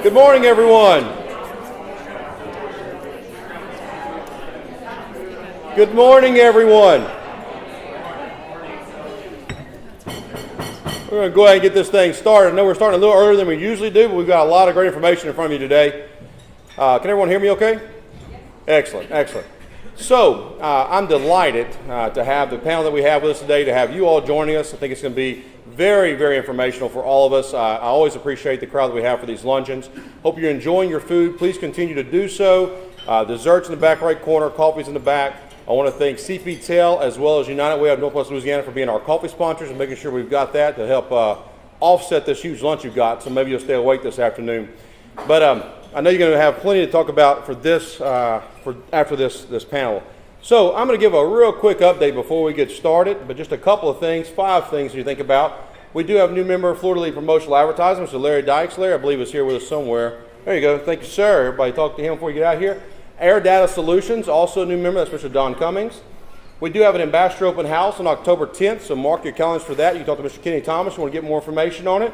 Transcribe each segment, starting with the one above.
Good morning, everyone. Good morning, everyone. We're going to go ahead and get this thing started. I know we're starting a little earlier than we usually do, but we've got a lot of great information in front of you today. Can everyone hear me okay? Excellent, excellent. So, I'm delighted to have the panel that we have with us today, to have you all joining us. I think it's going to be very, very informational for all of us. I always appreciate the crowd that we have for these luncheons. Hope you're enjoying your food. Please continue to do so. Desserts in the back right corner, coffee's in the back. I want to thank CP Tail as well as United Way of Northwest Louisiana for being our coffee sponsors and making sure we've got that to help offset this huge lunch you've got, so maybe you'll stay awake this afternoon. But I know you're going to have plenty to talk about for this after this panel. So I'm going to give a real quick update before we get started, but just a couple of things, 5 things you think about. We do have a new member of Florida League Promotional Advertising, Mr. Larry Dietsch. Larry, I believe, is here with us somewhere. There you go. Thank you, sir. Everybody talk to him before you get out here. Air Data Solutions, also a new member. That's Mr. Don Cummings. We do have an Ambassador Open House on October 10th, so mark your calendars for that. You can talk to Mr. Kenny Thomas if you want to get more information on it.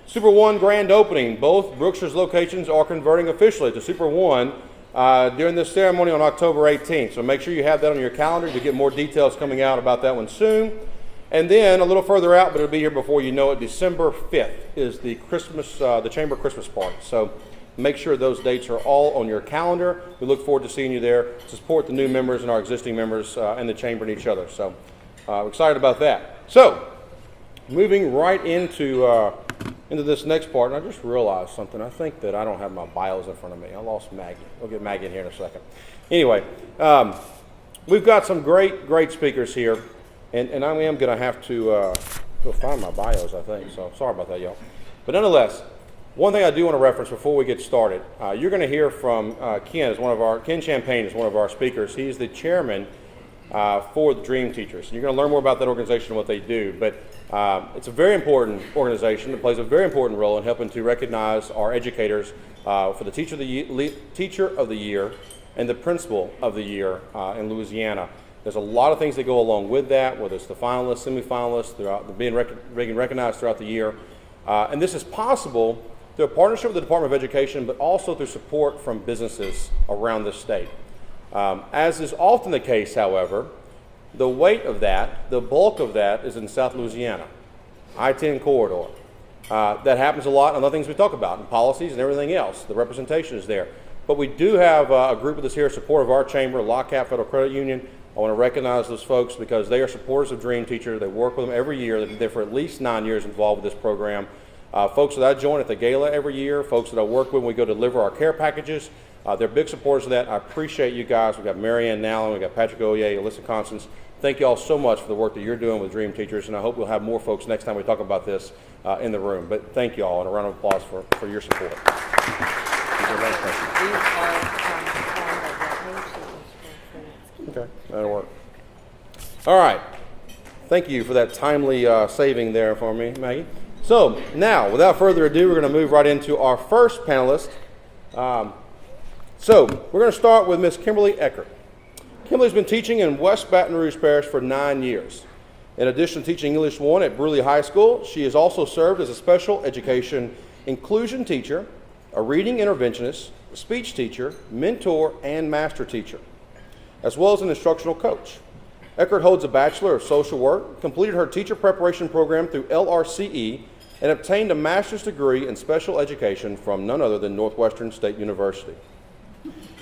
Super One Grand Opening. Both Brookshire's locations are converting officially to Super One during this ceremony on October 18th. So make sure you have that on your calendar to get more details coming out about that one soon. And then a little further out, but it'll be here before you know it, December 5th is the the Chamber Christmas Party. So make sure those dates are all on your calendar. We look forward to seeing you there to support the new members and our existing members and the Chamber and each other. So we're excited about that. So moving right into this next part, and I just realized something. I think that I don't have my bios in front of me. I lost Maggie. We'll get Maggie in here in a second. Anyway, we've got some great speakers here, and I am going to have to go find my bios, I think. So sorry about that, y'all. But nonetheless, one thing I do want to reference before we get started, you're going to hear from Ken Champagne is one of our speakers. He's the chairman for the Dream Teachers. You're going to learn more about that organization and what they do, but it's a very important organization that plays a very important role in helping to recognize our educators for the Teacher of the Year and the Principal of the Year in Louisiana. There's a lot of things that go along with that, whether it's the finalists, semifinalists, being recognized throughout the year. And this is possible through a partnership with the Department of Education, but also through support from businesses around the state. As is often the case, however, the weight of that, the bulk of that, is in South Louisiana, I-10 corridor. That happens a lot in other things we talk about, in policies and everything else. The representation is there. But we do have a group of us here in support of our chamber, LOCAP Federal Credit Union. I want to recognize those folks because they are supporters of Dream Teacher. They work with them every year. They've been there for at least 9 years involved with this program. Folks that I join at the gala every year, folks that I work with when we go deliver our care packages, they're big supporters of that. I appreciate you guys. We've got Marianne Nallon, we've got Patrick Oye, Alyssa Constance. Thank you all so much for the work that you're doing with Dream Teachers, and I hope we'll have more folks next time we talk about this in the room. But thank you all, and a round of applause for your support. Okay, that'll work. All right. Thank you for that timely saving there for me, Maggie. So now, without further ado, we're going to move right into our first panelist. So we're going to start with Miss Kimberly Eckert. Kimberly's been teaching in West Baton Rouge Parish for 9 years. In addition to teaching English 1 at Bruley High School, she has also served as a special education inclusion teacher, a reading interventionist, a speech teacher, mentor, and master teacher, as well as an instructional coach. Eckert holds a Bachelor of Social Work, completed her teacher preparation program through LRCE, and obtained a master's degree in special education from none other than Northwestern State University.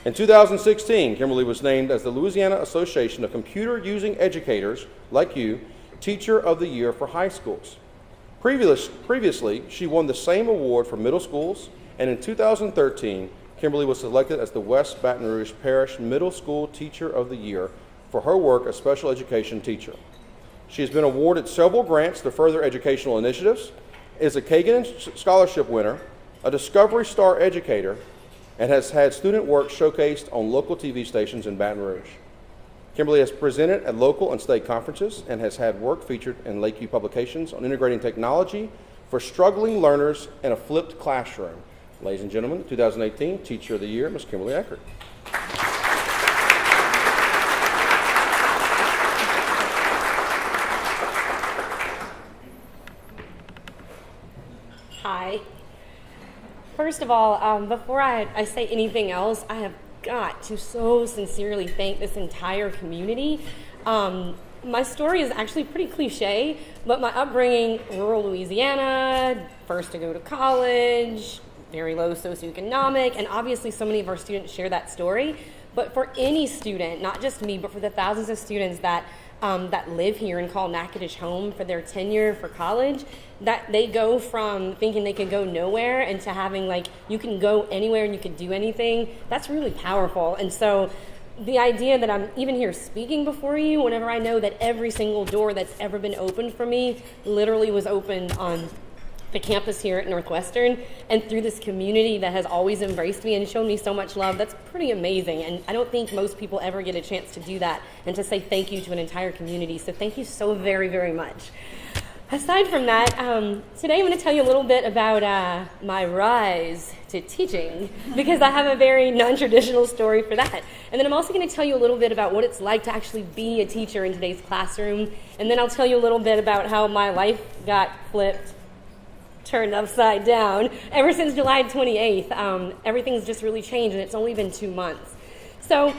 In 2016, Kimberly was named as the Louisiana Association of Computer-Using Educators, like you, Teacher of the Year for high schools. Previously, she won the same award for middle schools, and in 2013, Kimberly was selected as the West Baton Rouge Parish Middle School Teacher of the Year for her work as special education teacher. She has been awarded several grants to further educational initiatives, is a Kagan Scholarship winner, a Discovery Star Educator, and has had student work showcased on local TV stations in Baton Rouge. Kimberly has presented at local and state conferences and has had work featured in Lakeview publications on integrating technology for struggling learners in a flipped classroom. Ladies and gentlemen, 2018 Teacher of the Year, Ms. Kimberly Eckert. Hi. First of all, before I say anything else, I have got to so sincerely thank this entire community. My story is actually pretty cliche, but my upbringing, rural Louisiana, first to go to college, very low socioeconomic, and obviously so many of our students share that story. But for any student, not just me, but for the thousands of students that live here and call Natchitoches home for their tenure for college, that they go from thinking they could go nowhere into having like, you can go anywhere and you can do anything, that's really powerful. And so the idea that I'm even here speaking before you, whenever I know that every single door that's ever been opened for me literally was opened on the campus here at Northwestern and through this community that has always embraced me and shown me so much love, that's pretty amazing. And I don't think most people ever get a chance to do that and to say thank you to an entire community. So thank you so very, very much. Aside from that, today I'm going to tell you a little bit about my rise to teaching, because I have a very non-traditional story for that. And then I'm also going to tell you a little bit about what it's like to actually be a teacher in today's classroom. And then I'll tell you a little bit about how my life got flipped, turned upside down. Ever since July 28th, everything's just really changed, and it's only been 2 months. So,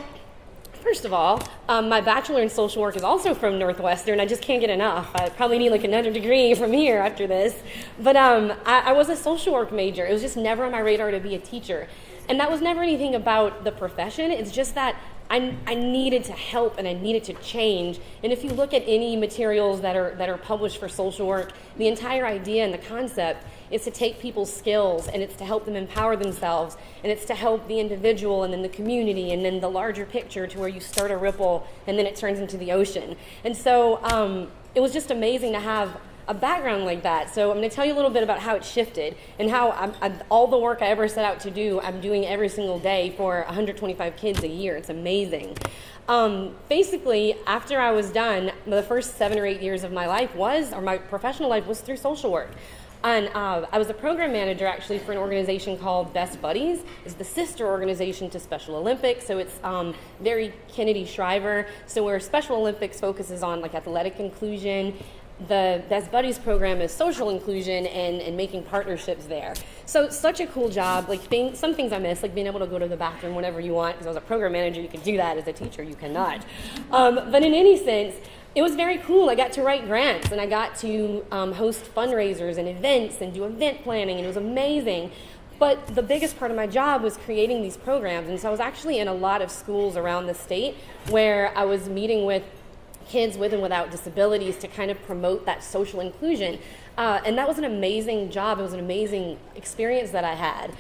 first of all, my bachelor in social work is also from Northwestern. I just can't get enough. I probably need like another degree from here after this. But I was a social work major. It was just never on my radar to be a teacher. And that was never anything about the profession. It's just that I needed to help and I needed to change. And if you look at any materials that are published for social work, the entire idea and the concept is to take people's skills and it's to help them empower themselves and it's to help the individual and then the community and then the larger picture to where you start a ripple and then it turns into the ocean. And so it was just amazing to have a background like that. So I'm going to tell you a little bit about how it shifted and how all the work I ever set out to do, I'm doing every single day for 125 kids a year. It's amazing. Basically, after I was done, the first 7 or 8 years of my life my professional life was through social work. And I was a program manager actually for an organization called Best Buddies. It's the sister organization to Special Olympics, so it's very Kennedy Shriver. So where Special Olympics focuses on like athletic inclusion, the Best Buddies program is social inclusion and making partnerships there. So such a cool job. Like some things I miss, like being able to go to the bathroom whenever you want, because I was a program manager, you could do that. As a teacher, you cannot. But in any sense, it was very cool. I got to write grants and I got to host fundraisers and events and do event planning, and it was amazing. But the biggest part of my job was creating these programs. And so I was actually in a lot of schools around the state where I was meeting with kids with and without disabilities to kind of promote that social inclusion. And that was an amazing job. It was an amazing experience that I had.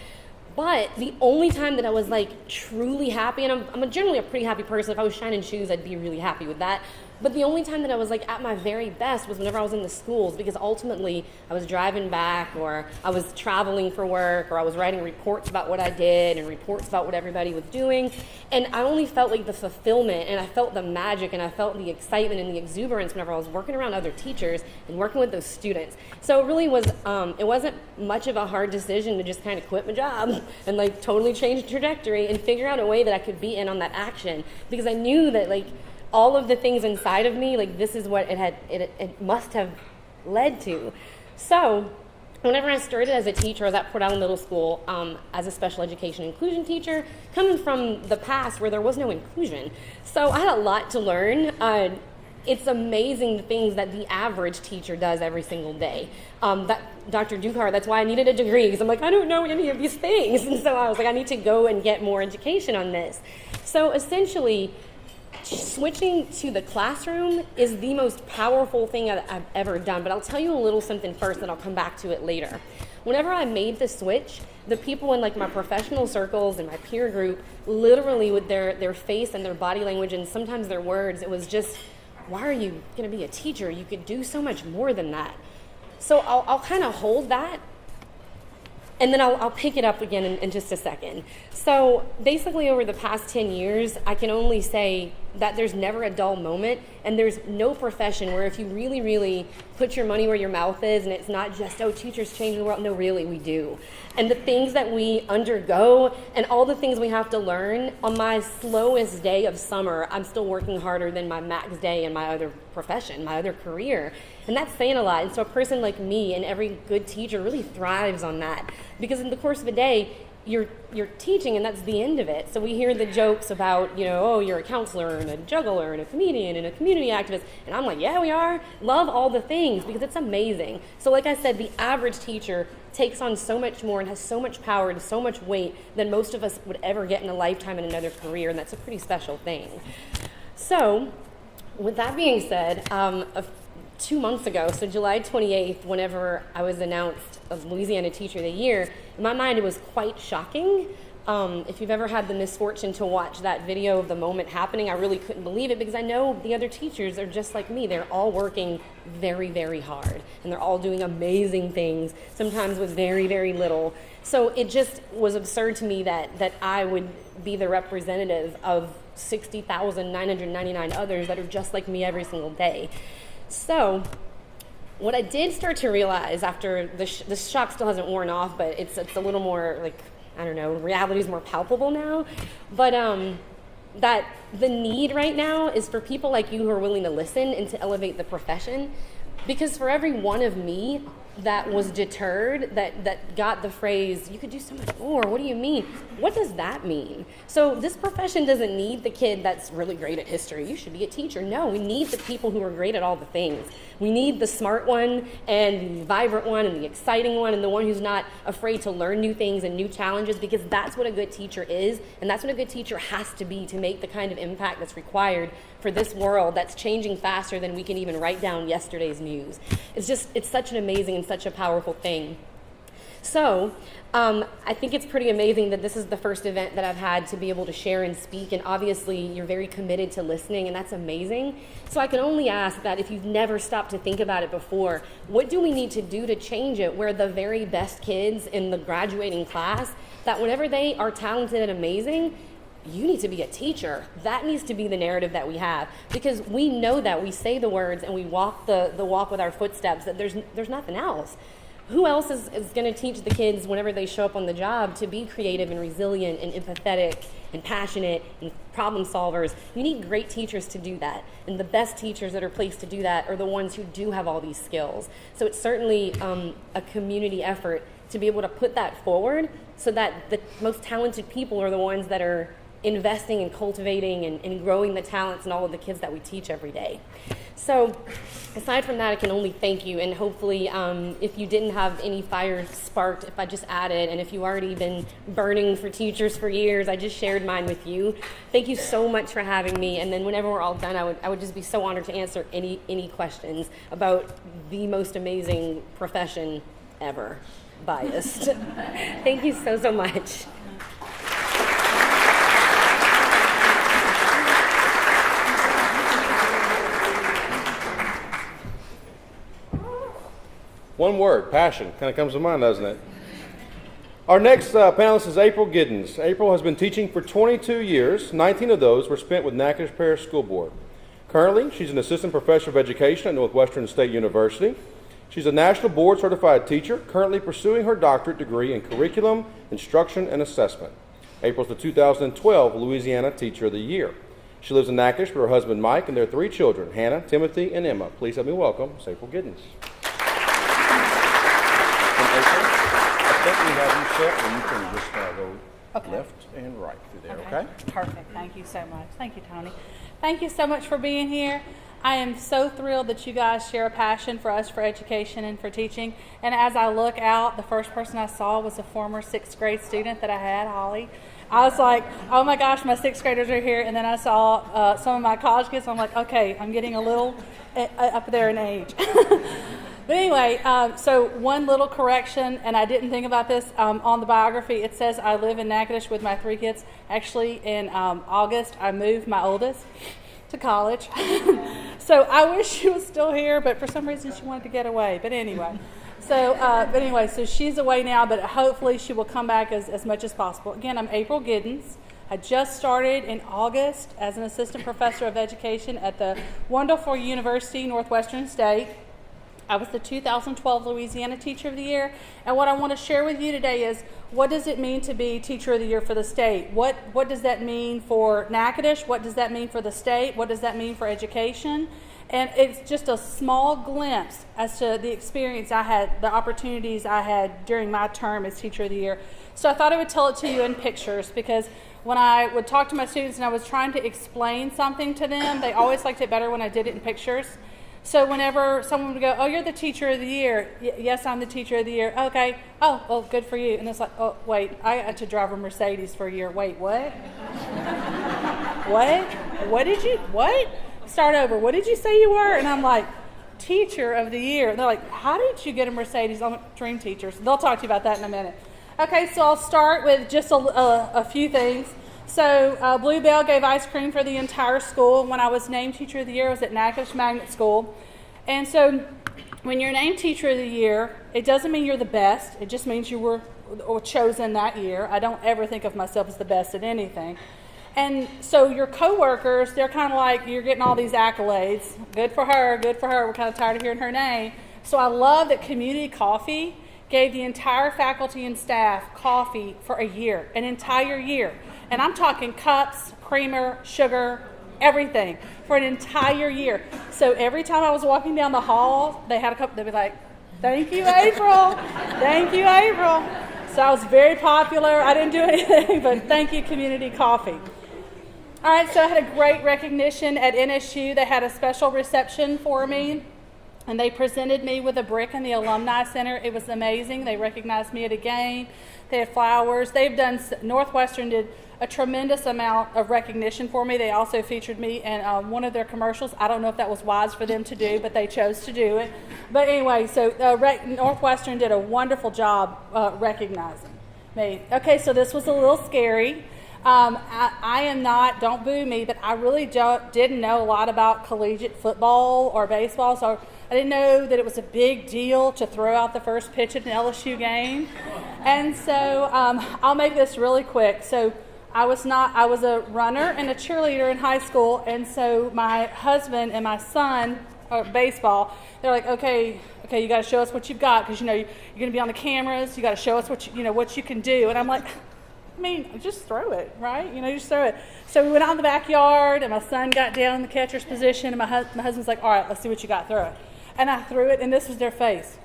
But the only time that I was like truly happy, and I'm generally a pretty happy person. If I was shining shoes, I'd be really happy with that. But the only time that I was like at my very best was whenever I was in the schools, because ultimately I was driving back or I was traveling for work or I was writing reports about what I did and reports about what everybody was doing. And I only felt like the fulfillment and I felt the magic and I felt the excitement and the exuberance whenever I was working around other teachers and working with those students. So it really was, it wasn't much of a hard decision to just kind of quit my job and like totally change the trajectory and figure out a way that I could be in on that action, because I knew that like all of the things inside of me, like this is what it must have led to. So whenever I started as a teacher, I was at Port Allen Middle School as a special education inclusion teacher, coming from the past where there was no inclusion. So I had a lot to learn. It's amazing the things that the average teacher does every single day. That Dr. Dukar, that's why I needed a degree, because I'm like, I don't know any of these things. And so I was like, I need to go and get more education on this. So essentially, switching to the classroom is the most powerful thing I've ever done, but I'll tell you a little something first and I'll come back to it later. Whenever I made the switch, the people in like my professional circles and my peer group, literally with their face and their body language and sometimes their words, it was just, why are you going to be a teacher? You could do so much more than that. So I'll kind of hold that, and then I'll pick it up again in just a second. So basically over the past 10 years, I can only say that there's never a dull moment, and there's no profession where if you really, really put your money where your mouth is, and it's not just, oh, teachers change the world. No, really, we do. And the things that we undergo and all the things we have to learn, on my slowest day of summer, I'm still working harder than my max day in my other profession, my other career. And that's saying a lot. And so a person like me and every good teacher really thrives on that, because in the course of a day, you're teaching, and that's the end of it. So we hear the jokes about, oh, you're a counselor and a juggler and a comedian and a community activist. And I'm like, yeah, we are. Love all the things, because it's amazing. So like I said, the average teacher takes on so much more and has so much power and so much weight than most of us would ever get in a lifetime in another career, and that's a pretty special thing. So with that being said, 2 months ago, so July 28th, whenever I was announced as Louisiana Teacher of the Year, in my mind it was quite shocking. If you've ever had the misfortune to watch that video of the moment happening, I really couldn't believe it, because I know the other teachers are just like me. They're all working very, very hard, and they're all doing amazing things, sometimes with very, very little. So it just was absurd to me that I would be the representative of 60,999 others that are just like me every single day. So what I did start to realize after the shock still hasn't worn off, but it's a little more like, I don't know, reality is more palpable now. But that the need right now is for people like you who are willing to listen and to elevate the profession. Because for every one of me that was deterred, that got the phrase, you could do so much more, what do you mean? What does that mean? So this profession doesn't need the kid that's really great at history. You should be a teacher. No, we need the people who are great at all the things. We need the smart one and the vibrant one and the exciting one and the one who's not afraid to learn new things and new challenges, because that's what a good teacher is, and that's what a good teacher has to be to make the kind of impact that's required for this world that's changing faster than we can even write down yesterday's news. It's such an amazing and such a powerful thing. So I think it's pretty amazing that this is the first event that I've had to be able to share and speak, and obviously you're very committed to listening, and that's amazing. So I can only ask that if you've never stopped to think about it before, what do we need to do to change it where the very best kids in the graduating class, that whenever they are talented and amazing, you need to be a teacher. That needs to be the narrative that we have, because we know that we say the words and we walk the walk with our footsteps, that there's nothing else. Who else is going to teach the kids whenever they show up on the job to be creative and resilient and empathetic and passionate and problem solvers? You need great teachers to do that, and the best teachers that are placed to do that are the ones who do have all these skills. So it's certainly a community effort to be able to put that forward, so that the most talented people are the ones that are investing and cultivating and growing the talents in all of the kids that we teach every day. So aside from that, I can only thank you, and hopefully if you didn't have any fire sparked, if I just added, and if you've already been burning for teachers for years, I just shared mine with you. Thank you so much for having me, and then whenever we're all done, I would just be so honored to answer any questions about the most amazing profession ever. Biased. Thank you so much. One word, passion, kind of comes to mind, doesn't it? Our next panelist is April Giddens. April has been teaching for 22 years. 19 of those were spent with Natchitoches Parish School Board. Currently, she's an assistant professor of education at Northwestern State University. She's a national board certified teacher, currently pursuing her doctorate degree in curriculum, instruction, and assessment. April's the 2012 Louisiana Teacher of the Year. She lives in Natchitoches with her husband Mike and their 3 children, Hannah, Timothy, and Emma. Please help me welcome April Giddens. I think we have you set, and you can just go left and right through there, okay? Perfect. Thank you so much. Thank you, Tony. Thank you so much for being here. I am so thrilled that you guys share a passion for us for education and for teaching. And as I look out, the first person I saw was a former 6th grade student that I had, Holly. I was like, oh my gosh, my 6th graders are here. And then I saw some of my college kids. I'm like, okay, I'm getting a little up there in age. But anyway, so one little correction, and I didn't think about this, on the biography, it says I live in Natchitoches with my 3 kids. Actually, in August, I moved my oldest to college. So I wish she was still here, but for some reason she wanted to get away. But anyway, so she's away now, but hopefully she will come back as much as possible. Again, I'm April Giddens. I just started in August as an assistant professor of education at the wonderful University, Northwestern State. I was the 2012 Louisiana Teacher of the Year, and what I want to share with you today is what does it mean to be Teacher of the Year for the state? What does that mean for Natchitoches? What does that mean for the state? What does that mean for education? And it's just a small glimpse as to the experience I had, the opportunities I had during my term as Teacher of the Year. So I thought I would tell it to you in pictures, because when I would talk to my students and I was trying to explain something to them, they always liked it better when I did it in pictures. So whenever someone would go, oh, you're the Teacher of the Year. Yes, I'm the Teacher of the Year. Okay. Oh, well, good for you. And it's like, oh, wait, I had to drive a Mercedes for a year. Wait, what? What? Start over. What did you say you were? And I'm like, Teacher of the Year. And they're like, how did you get a Mercedes? I'm a dream teacher. So they'll talk to you about that in a minute. Okay, so I'll start with just a few things. So Bluebell gave ice cream for the entire school. When I was named Teacher of the Year, I was at Natchitoches Magnet School. And so when you're named Teacher of the Year, it doesn't mean you're the best. It just means you were chosen that year. I don't ever think of myself as the best at anything. And so your coworkers, they're kind of like, you're getting all these accolades. Good for her, good for her. We're kind of tired of hearing her name. So I love that Community Coffee gave the entire faculty and staff coffee for a year, an entire year. And I'm talking cups, creamer, sugar, everything for an entire year. So every time I was walking down the hall, they had a cup, they'd be like, thank you, April. Thank you, April. So I was very popular. I didn't do anything, but thank you, Community Coffee. All right, so I had a great recognition at NSU. They had a special reception for me, and they presented me with a brick in the Alumni Center. It was amazing. They recognized me at a game. They had flowers. Northwestern did a tremendous amount of recognition for me. They also featured me in one of their commercials. I don't know if that was wise for them to do, but they chose to do it. But anyway, so Northwestern did a wonderful job recognizing me. Okay, so this was a little scary. I am not, don't boo me, but I really didn't know a lot about collegiate football or baseball, so I didn't know that it was a big deal to throw out the first pitch at an LSU game. And so I'll make this really quick. So I was a runner and a cheerleader in high school, and so my husband and my son, baseball, they're like, okay, you got to show us what you've got, because you're going to be on the cameras. You got to show us what you can do. And I'm like, I mean, just throw it, right? Just throw it. So we went out in the backyard, and my son got down in the catcher's position, and my husband's like, all right, let's see what you got, throw it. And I threw it, and this was their face.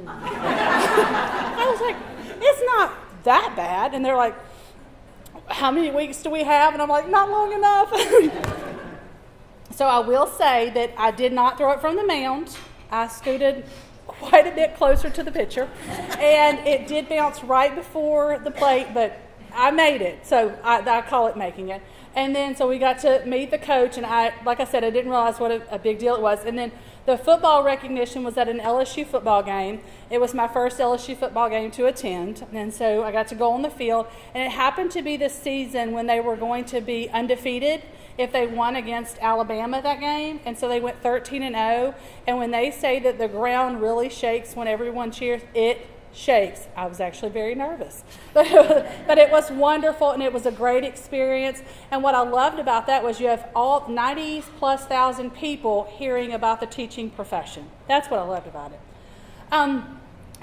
I was like, it's not that bad. And they're like, how many weeks do we have? And I'm like, not long enough. So I will say that I did not throw it from the mound. I scooted quite a bit closer to the pitcher, and it did bounce right before the plate, but I made it, so I call it making it. And then so we got to meet the coach, and like I said, I didn't realize what a big deal it was. And then the football recognition was at an LSU football game. It was my first LSU football game to attend, and so I got to go on the field. And it happened to be the season when they were going to be undefeated if they won against Alabama that game, and so they went 13-0. And when they say that the ground really shakes when everyone cheers, it shakes. I was actually very nervous, but it was wonderful, and it was a great experience. And what I loved about that was you have all 90,000+ people hearing about the teaching profession. That's what I loved about it.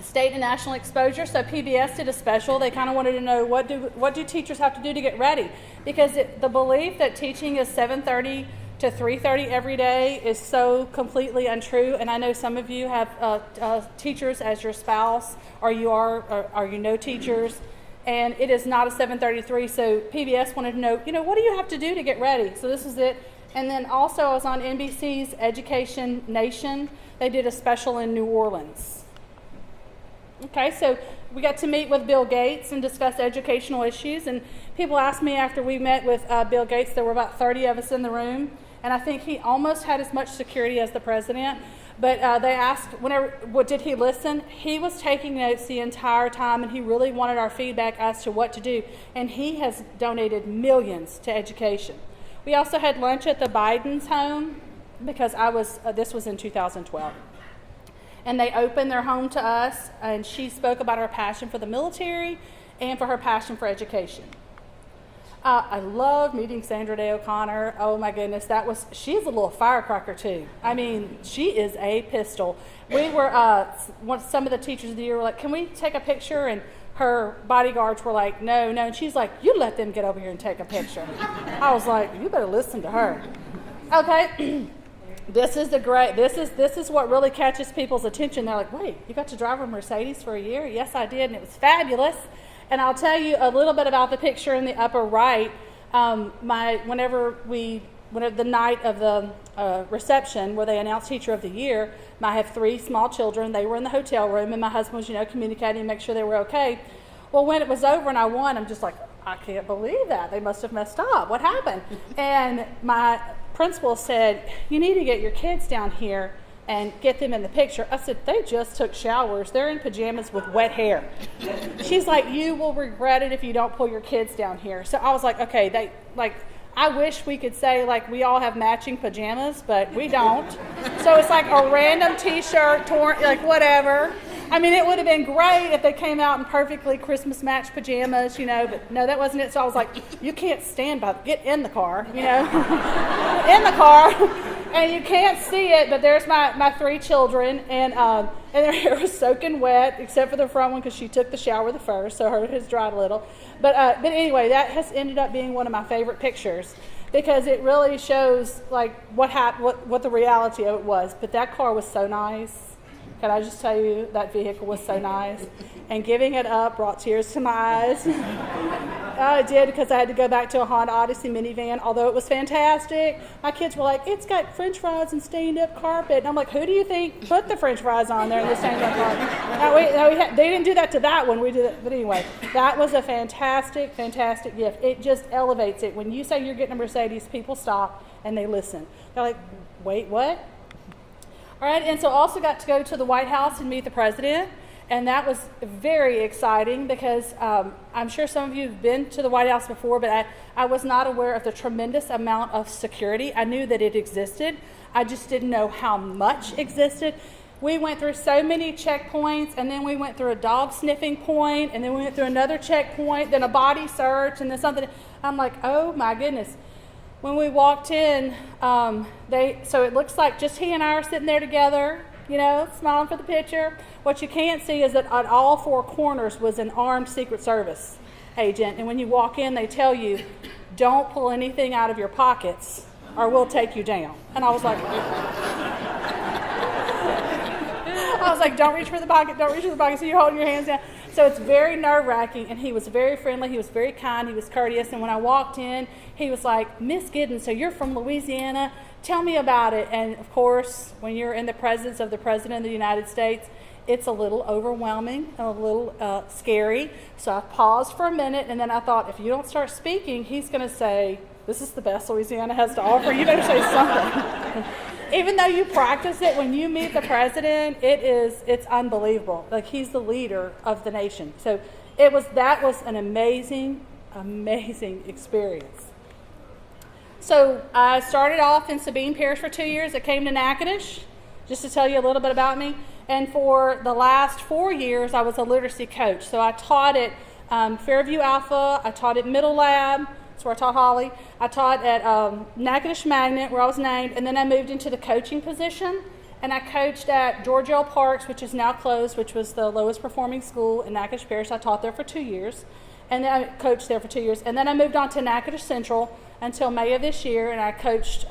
State and national exposure. So PBS did a special. They kind of wanted to know what do teachers have to do to get ready, because the belief that teaching is 7:30 to 3:30 every day is so completely untrue. And I know some of you have teachers as your spouse, or you know teachers, and it is not a 7:30 to 3. So PBS wanted to know, what do you have to do to get ready? So this is it. And then also I was on NBC's Education Nation. They did a special in New Orleans. Okay, so we got to meet with Bill Gates and discuss educational issues. And people asked me after we met with Bill Gates, there were about 30 of us in the room, and I think he almost had as much security as the president. But they asked, did he listen? He was taking notes the entire time, and he really wanted our feedback as to what to do. And he has donated millions to education. We also had lunch at the Biden's home, because this was in 2012. And they opened their home to us, and she spoke about her passion for the military and for her passion for education. I love meeting Sandra Day O'Connor. Oh my goodness, she's a little firecracker too. I mean, she is a pistol. We were, some of the teachers of the year were like, can we take a picture? And her bodyguards were like, no. And she's like, you let them get over here and take a picture. I was like, you better listen to her. Okay. This is what really catches people's attention. They're like, wait, you got to drive a Mercedes for a year? Yes, I did, and it was fabulous. And I'll tell you a little bit about the picture in the upper right. Whenever the night of the reception where they announced Teacher of the Year, I have 3 small children. They were in the hotel room, and my husband was, communicating to make sure they were okay. Well, when it was over and I won, I'm just like, I can't believe that. They must have messed up. What happened? And my principal said, you need to get your kids down here and get them in the picture. I said, they just took showers. They're in pajamas with wet hair. She's like, you will regret it if you don't pull your kids down here. So I was like, okay, I wish we could say we all have matching pajamas, but we don't. So it's like a random t-shirt, torn, whatever. I mean, it would have been great if they came out in perfectly Christmas match pajamas, but no, that wasn't it. So I was like, you can't stand by, get in the car, in the car, and you can't see it, but there's my 3 children, and their hair was soaking wet, except for the front one because she took the shower the first, so hers has dried a little. But anyway, that has ended up being one of my favorite pictures because it really shows what the reality of it was. But that car was so nice. Can I just tell you, that vehicle was so nice. And giving it up brought tears to my eyes. It did, because I had to go back to a Honda Odyssey minivan, although it was fantastic. My kids were like, it's got french fries and stained up carpet. And I'm like, who do you think put the french fries on there in the stained up carpet? They didn't do that to that one. We did it. But anyway, that was a fantastic, fantastic gift. It just elevates it. When you say you're getting a Mercedes, people stop and they listen. They're like, wait, what? All right, and so also got to go to the White House and meet the president, and that was very exciting because I'm sure some of you have been to the White House before, but I was not aware of the tremendous amount of security. I knew that it existed. I just didn't know how much existed. We went through so many checkpoints, and then we went through a dog sniffing point, and then we went through another checkpoint, then a body search, and then something. I'm like, oh my goodness. When we walked in, so it looks like just he and I are sitting there together, smiling for the picture. What you can't see is that at all 4 corners was an armed Secret Service agent. And when you walk in, they tell you, don't pull anything out of your pockets or we'll take you down. And I was like, don't reach for the pocket, so you're holding your hands down. So it's very nerve-wracking, and he was very friendly, he was very kind, he was courteous, and when I walked in, he was like, Miss Giddens, so you're from Louisiana, tell me about it. And of course, when you're in the presence of the President of the United States, it's a little overwhelming and a little scary. So I paused for a minute, and then I thought, if you don't start speaking, he's going to say, this is the best Louisiana has to offer, you better say something. Even though you practice it, when you meet the president, it's unbelievable. He's the leader of the nation. So that was an amazing, amazing experience. So I started off in Sabine Parish for 2 years. I came to Natchitoches, just to tell you a little bit about me. And for the last 4 years, I was a literacy coach. So I taught at Fairview Alpha. I taught at Middle Lab. That's where I taught Holly. I taught at Natchitoches Magnet, where I was named, and then I moved into the coaching position, and I coached at George L. Parks, which is now closed, which was the lowest performing school in Natchitoches Parish. I taught there for 2 years, and then I coached there for 2 years, and then I moved on to Natchitoches Central until May of this year, and I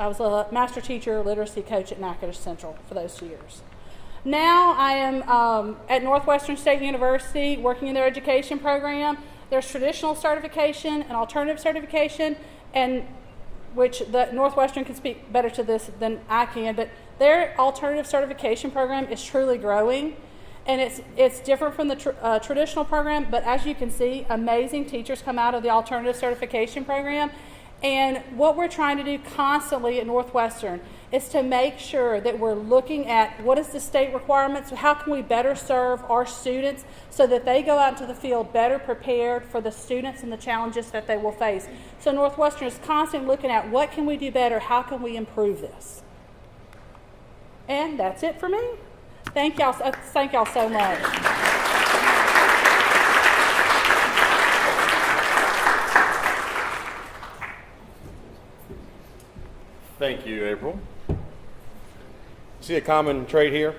was a master teacher, literacy coach at Natchitoches Central for those 2 years. Now I am at Northwestern State University working in their education program. There's traditional certification and alternative certification, and which the Northwestern can speak better to this than I can, but their alternative certification program is truly growing, and it's different from the traditional program, but as you can see, amazing teachers come out of the alternative certification program. And what we're trying to do constantly at Northwestern is to make sure that we're looking at what is the state requirements, how can we better serve our students so that they go out into the field better prepared for the students and the challenges that they will face. So Northwestern is constantly looking at what can we do better, how can we improve this. And that's it for me. Thank y'all so much. Thank you, April. See a common trait here?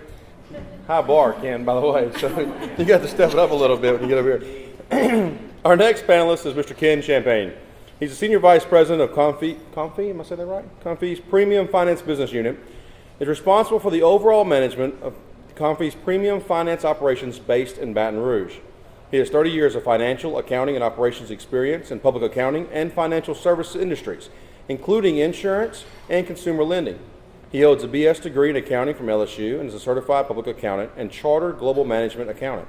High bar, Ken, by the way. So you got to step it up a little bit when you get over here. Our next panelist is Mr. Ken Champagne. He's the Senior Vice President of Confi, am I saying that right? Confi's Premium Finance Business Unit. Is responsible for the overall management of Confi's premium finance operations based in Baton Rouge. He has 30 years of financial, accounting, and operations experience in public accounting and financial services industries, including insurance and consumer lending. He holds a BS degree in accounting from LSU and is a certified public accountant and chartered global management accountant.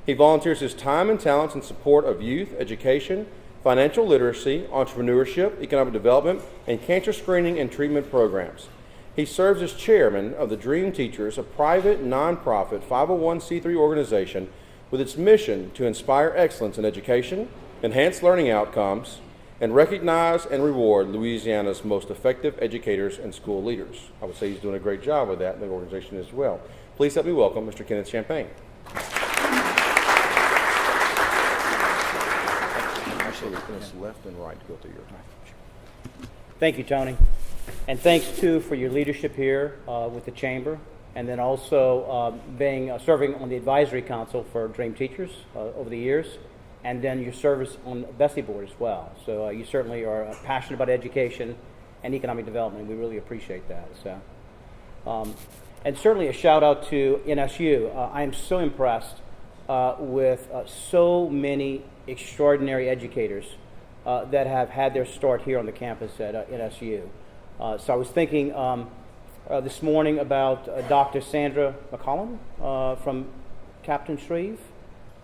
He volunteers his time and talents in support of youth education, financial literacy, entrepreneurship, economic development, and cancer screening and treatment programs. He serves as chairman of the Dream Teachers, a private, nonprofit 501c3 organization with its mission to inspire excellence in education, enhance learning outcomes, and recognize and reward Louisiana's most effective educators and school leaders. I would say he's doing a great job with that in the organization as well. Please help me welcome Mr. Kenneth Champagne. Actually, it's left and right to go through your time. Thank you, Tony. And thanks, too, for your leadership here with the Chamber, and then also serving on the Advisory Council for Dream Teachers over the years, and then your service on the Bessie Board as well. So you certainly are passionate about education and economic development. We really appreciate that. So, and certainly a shout out to NSU. I am so impressed with so many extraordinary educators that have had their start here on the campus at NSU. So I was thinking this morning about Dr. Sandra McCollum from Captain Shreve.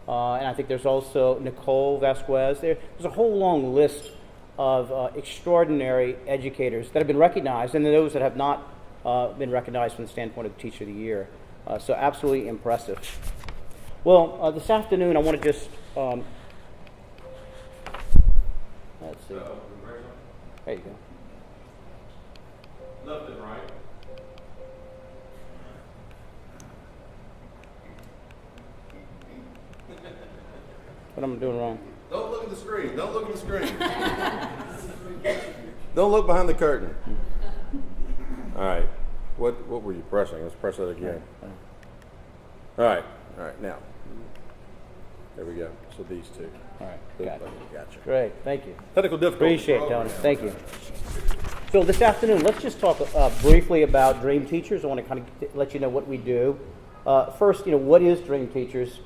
And I think there's also Nicole Vasquez. There's a whole long list of extraordinary educators that have been recognized, and then those that have not been recognized from the standpoint of Teacher of the Year. So absolutely impressive. Well, this afternoon I want to just, let's see. There you go. Left and right. What am I doing wrong? Don't look at the screen. Don't look at the screen. Don't look behind the curtain. All right. What were you pressing? Let's press that again. All right. Now. There we go. So these two. All right. Gotcha. Great. Thank you. Technical difficulty. Appreciate it, Tony. Thank you. So this afternoon, let's just talk briefly about Dream Teachers. I want to kind of let you know what we do. First, what is Dream Teachers?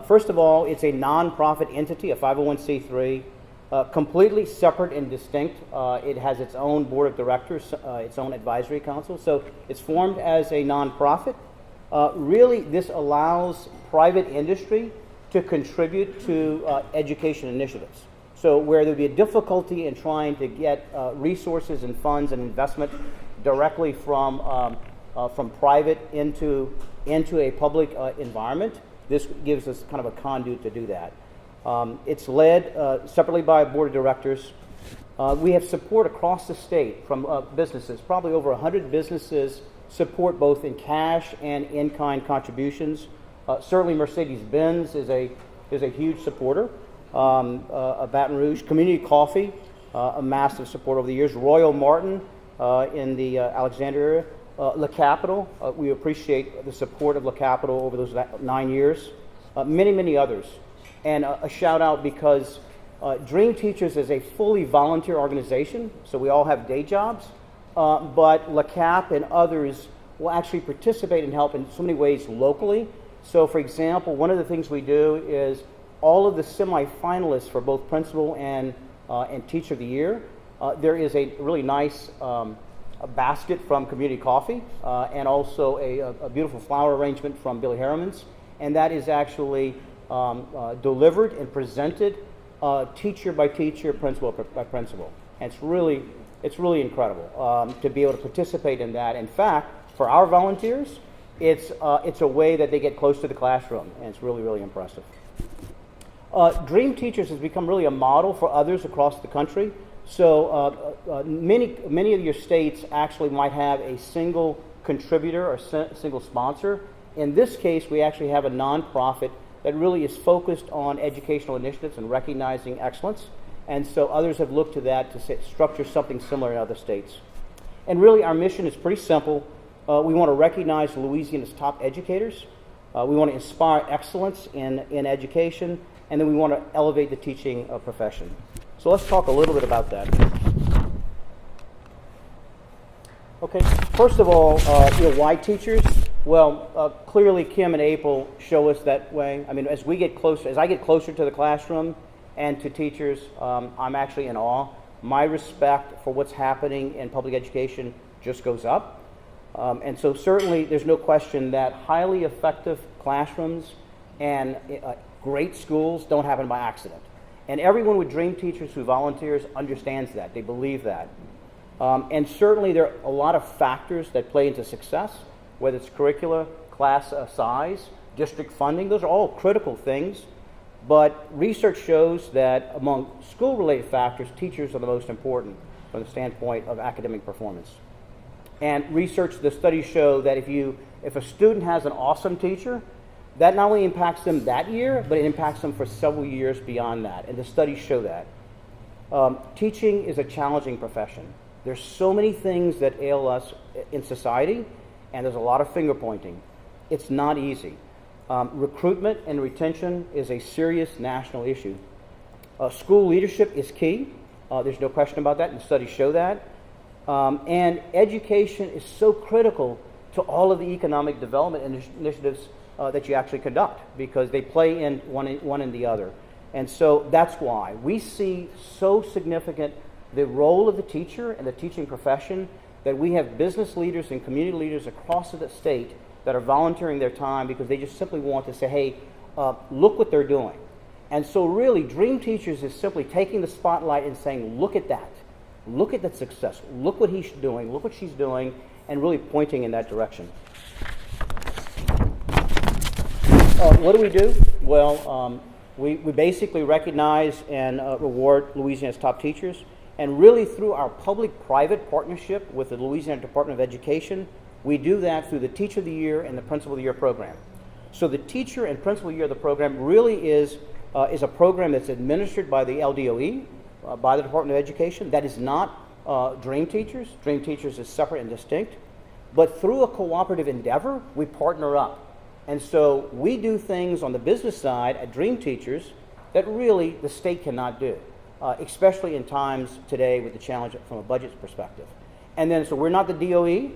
First of all, it's a nonprofit entity, a 501c3, completely separate and distinct. It has its own board of directors, its own advisory council. So it's formed as a nonprofit. Really, this allows private industry to contribute to education initiatives. So where there'd be a difficulty in trying to get resources and funds and investment directly from private into a public environment, this gives us kind of a conduit to do that. It's led separately by a board of directors. We have support across the state from businesses. Probably over 100 businesses support both in cash and in-kind contributions. Certainly Mercedes-Benz is a huge supporter. Baton Rouge, Community Coffee, a massive support over the years. Royal Martin in the Alexandria area. La Capital, we appreciate the support of La Capital over those 9 years. Many, many others. And a shout out because Dream Teachers is a fully volunteer organization, so we all have day jobs, but La Cap and others will actually participate and help in so many ways locally. So for example, one of the things we do is all of the semi-finalists for both Principal and Teacher of the Year, there is a really nice a basket from Community Coffee and also a beautiful flower arrangement from Billy Harriman's, and that is actually delivered and presented teacher by teacher, principal by principal. And it's really incredible to be able to participate in that. In fact, for our volunteers, it's a way that they get close to the classroom, and it's really, really impressive. Dream Teachers has become really a model for others across the country. So many of your states actually might have a single contributor or single sponsor. In this case, we actually have a nonprofit that really is focused on educational initiatives and recognizing excellence. And so others have looked to that to structure something similar in other states. And really, our mission is pretty simple. We want to recognize Louisiana's top educators. We want to inspire excellence in education, and then we want to elevate the teaching profession. So let's talk a little bit about that. Okay, first of all, why teachers? Well, clearly Kim and April show us that way. I mean, as I get closer to the classroom and to teachers, I'm actually in awe. My respect for what's happening in public education just goes up. And so certainly there's no question that highly effective classrooms and great schools don't happen by accident. And everyone with Dream Teachers who volunteers understands that. They believe that. And certainly there are a lot of factors that play into success, whether it's curricula, class size, district funding. Those are all critical things. But research shows that among school-related factors, teachers are the most important from the standpoint of academic performance. And the studies show that if a student has an awesome teacher, that not only impacts them that year, but it impacts them for several years beyond that. And the studies show that. Teaching is a challenging profession. There's so many things that ail us in society, and there's a lot of finger pointing. It's not easy. Recruitment and retention is a serious national issue. School leadership is key. There's no question about that, and studies show that. And education is so critical to all of the economic development initiatives that you actually conduct, because they play in one and the other. And so that's why we see so significant the role of the teacher and the teaching profession, that we have business leaders and community leaders across the state that are volunteering their time because they just simply want to say, hey, look what they're doing. And so really, Dream Teachers is simply taking the spotlight and saying, look at that. Look at that success. Look what he's doing. Look what she's doing, and really pointing in that direction. What do we do? Well, we basically recognize and reward Louisiana's top teachers. And really through our public-private partnership with the Louisiana Department of Education, we do that through the Teacher of the Year and the Principal of the Year program. So the Teacher and Principal of the Year of the program really is a program that's administered by the LDOE, by the Department of Education. That is not Dream Teachers. Dream Teachers is separate and distinct. But through a cooperative endeavor, we partner up. And so we do things on the business side at Dream Teachers that really the state cannot do. Especially in times today with the challenge from a budget perspective. And then, so we're not the DOE,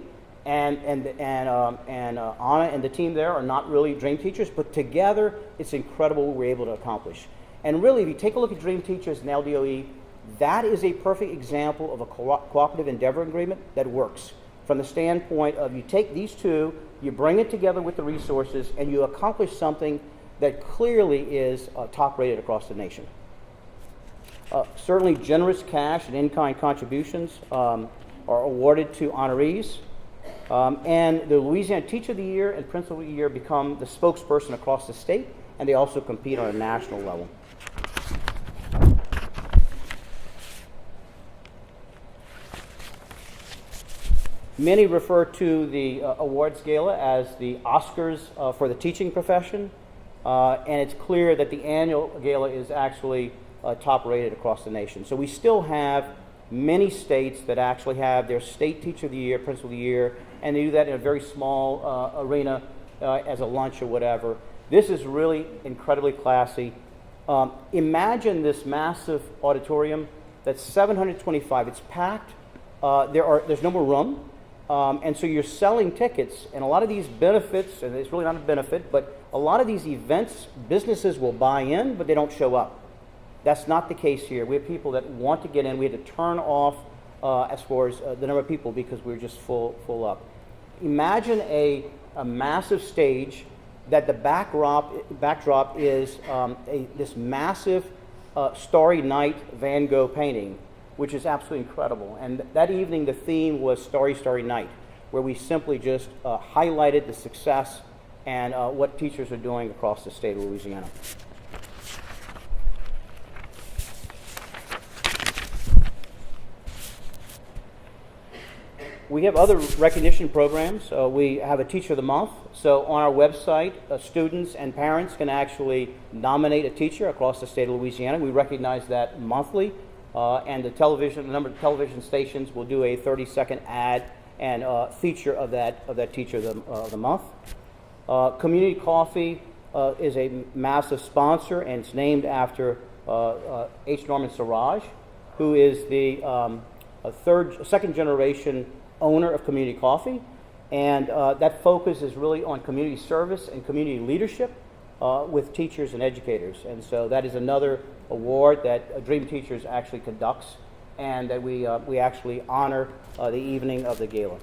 and Anna and the team there are not really Dream Teachers, but together it's incredible what we're able to accomplish. And really, if you take a look at Dream Teachers and LDOE, that is a perfect example of a cooperative endeavor agreement that works. From the standpoint of you take these two, you bring it together with the resources, and you accomplish something that clearly is top rated across the nation. Certainly generous cash and in-kind contributions are awarded to honorees. And the Louisiana Teacher of the Year and Principal of the Year become the spokesperson across the state, and they also compete on a national level. Many refer to the awards gala as the Oscars for the teaching profession, and it's clear that the annual gala is actually top rated across the nation. So we still have many states that actually have their state Teacher of the Year, Principal of the Year, and they do that in a very small arena as a lunch or whatever. This is really incredibly classy. Imagine this massive auditorium that's 725. It's packed. There's no more room. And so you're selling tickets, and a lot of these benefits, and it's really not a benefit, but a lot of these events, businesses will buy in, but they don't show up. That's not the case here. We have people that want to get in. We had to turn off as far as the number of people because we were just full up. Imagine a massive stage that the backdrop is this massive Starry Night Van Gogh painting, which is absolutely incredible. And that evening, the theme was Starry, Starry Night, where we simply just highlighted the success and what teachers are doing across the state of Louisiana. We have other recognition programs. We have a Teacher of the Month. So on our website, students and parents can actually nominate a teacher across the state of Louisiana. We recognize that monthly. and the number of television stations will do a 30-second ad and feature of that teacher of the month. Community Coffee is a massive sponsor, and it's named after H. Norman Siraj, who is the second generation owner of Community Coffee, and that focus is really on community service and community leadership with teachers and educators. And so that is another award that Dream Teachers actually conducts, and that we actually honor the evening of the gala.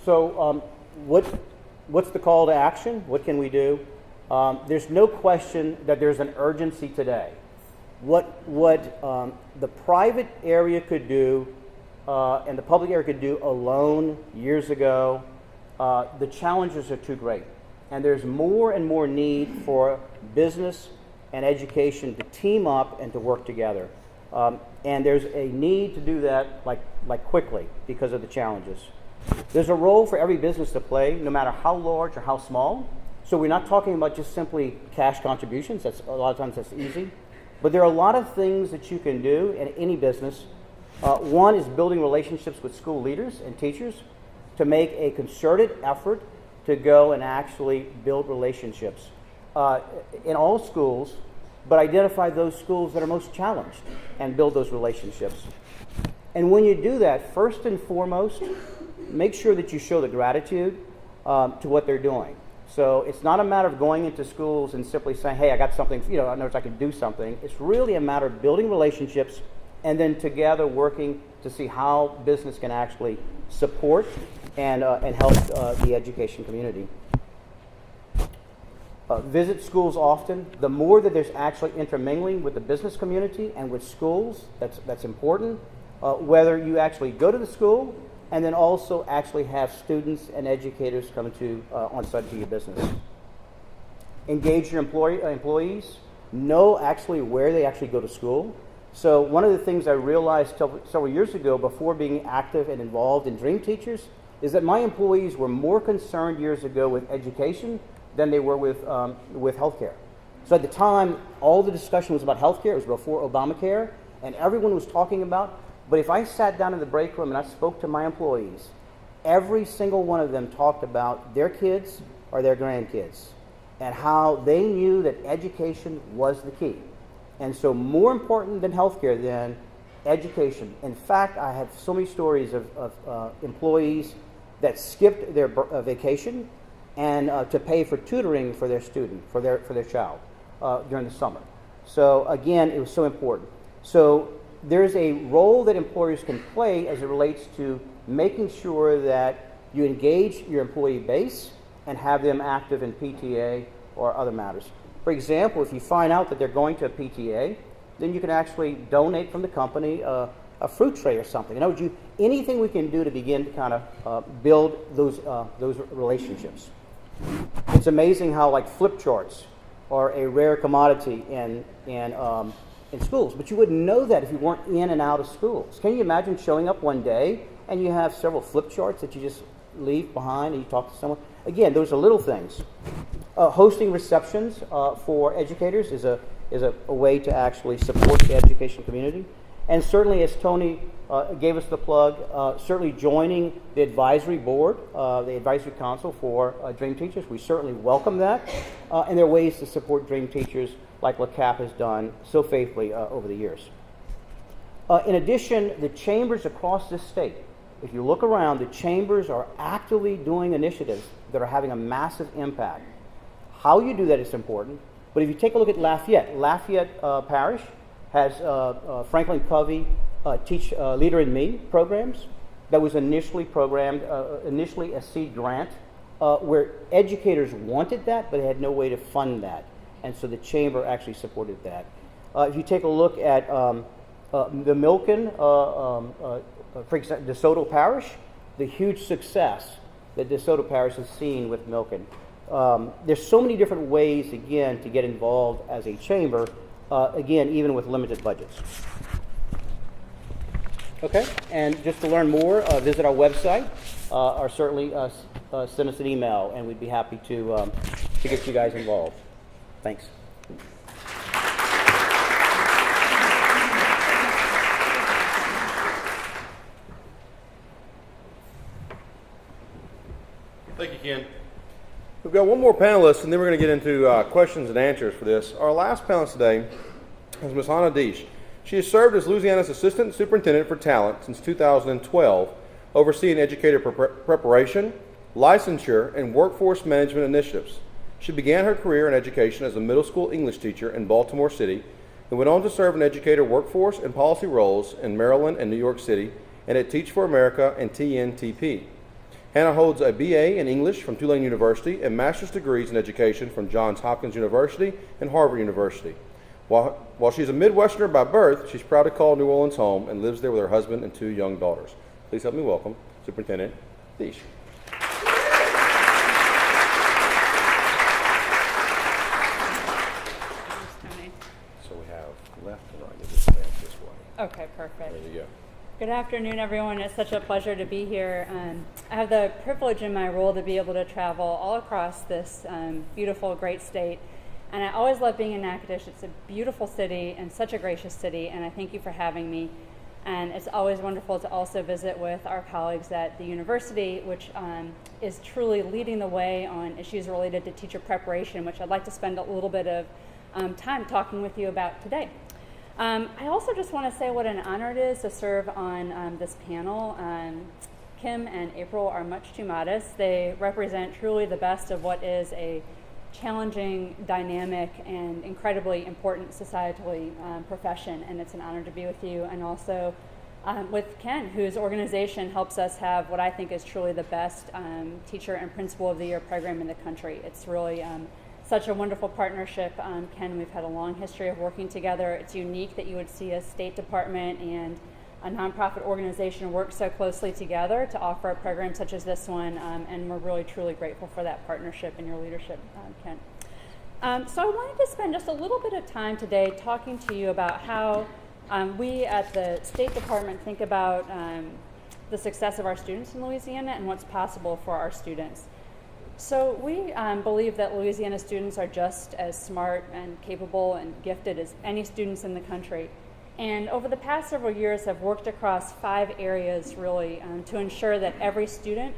So what's the call to action? What can we do? There's no question that there's an urgency today. What the private area could do and the public area could do alone years ago, the challenges are too great. And there's more and more need for business and education to team up and to work together. And there's a need to do that like quickly because of the challenges. There's a role for every business to play, no matter how large or how small. So we're not talking about just simply cash contributions. That's a lot of times that's easy. But there are a lot of things that you can do in any business. One is building relationships with school leaders and teachers to make a concerted effort to go and actually build relationships in all schools, but identify those schools that are most challenged and build those relationships. And when you do that, first and foremost, make sure that you show the gratitude to what they're doing. So it's not a matter of going into schools and simply saying, hey, I got something, I know I can do something. It's really a matter of building relationships and then together working to see how business can actually support and help the education community. Visit schools often. The more that there's actually intermingling with the business community and with schools, that's important. Whether you actually go to the school and then also actually have students and educators come to on-site to your business. Engage your employees. Know actually where they actually go to school. So one of the things I realized several years ago before being active and involved in Dream Teachers is that my employees were more concerned years ago with education than they were with healthcare. So at the time, all the discussion was about healthcare. It was before Obamacare, and everyone was talking about. But if I sat down in the break room and I spoke to my employees, every single one of them talked about their kids or their grandkids and how they knew that education was the key. And so more important than healthcare, then education. In fact, I have so many stories of employees that skipped their vacation and to pay for tutoring for their student, for their child during the summer. So again, it was so important. So there's a role that employers can play as it relates to making sure that you engage your employee base and have them active in PTA or other matters. For example, if you find out that they're going to a PTA, then you can actually donate from the company a fruit tray or something. In other words, anything we can do to begin to kind of build those relationships. It's amazing how like flip charts are a rare commodity in schools, but you wouldn't know that if you weren't in and out of schools. Can you imagine showing up one day and you have several flip charts that you just leave behind and you talk to someone? Again, those are little things. Hosting receptions for educators is a way to actually support the education community. And certainly, as Tony gave us the plug, certainly joining the advisory board, the advisory council for Dream Teachers, we certainly welcome that. And there are ways to support Dream Teachers like LaCap has done so faithfully over the years. In addition, the chambers across this state, if you look around, the chambers are actively doing initiatives that are having a massive impact. How you do that is important, but if you take a look at Lafayette Parish has Franklin Covey Teach Leader in Me programs that was initially programmed, initially a seed grant, where educators wanted that, but they had no way to fund that. And so the chamber actually supported that. If you take a look at the Milken, for example, DeSoto Parish, the huge success that DeSoto Parish has seen with Milken. There's so many different ways, again, to get involved as a chamber, again, even with limited budgets. Okay, and just to learn more, visit our website, or certainly send us an email, and we'd be happy to to get you guys involved. Thanks. Thank you, Ken. We've got one more panelist, and then we're going to get into questions and answers for this. Our last panelist today is Ms. Dietsch. She has served as Louisiana's Assistant Superintendent for Talent since 2012, overseeing educator preparation, licensure, and workforce management initiatives. She began her career in education as a middle school English teacher in Baltimore City and went on to serve in educator workforce and policy roles in Maryland and New York City and at Teach for America and TNTP. Hannah holds a BA in English from Tulane University and master's degrees in education from Johns Hopkins University and Harvard University. While she's a Midwesterner by birth, she's proud to call New Orleans home and lives there with her husband and 2 young daughters. Please help me welcome Superintendent Dietsch. So we have left and right. You just advance this way. Okay, perfect. There you go. Good afternoon, everyone. It's such a pleasure to be here. I have the privilege in my role to be able to travel all across this beautiful, great state. And I always love being in Natchitoches. It's a beautiful city and such a gracious city, and I thank you for having me. And it's always wonderful to also visit with our colleagues at the university, which is truly leading the way on issues related to teacher preparation, which I'd like to spend a little bit of time talking with you about today. I also just want to say what an honor it is to serve on this panel. Kim and April are much too modest. They represent truly the best of what is a challenging, dynamic, and incredibly important societally profession, and it's an honor to be with you, and also with Ken, whose organization helps us have what I think is truly the best Teacher and Principal of the Year program in the country. It's really such a wonderful partnership. Ken, we've had a long history of working together. It's unique that you would see a State Department and a nonprofit organization work so closely together to offer a program such as this one, and we're really truly grateful for that partnership and your leadership, Ken. So I wanted to spend just a little bit of time today talking to you about how we at the State Department think about the success of our students in Louisiana and what's possible for our students. So we believe that Louisiana students are just as smart and capable and gifted as any students in the country. And over the past several years have worked across 5 areas really to ensure that every student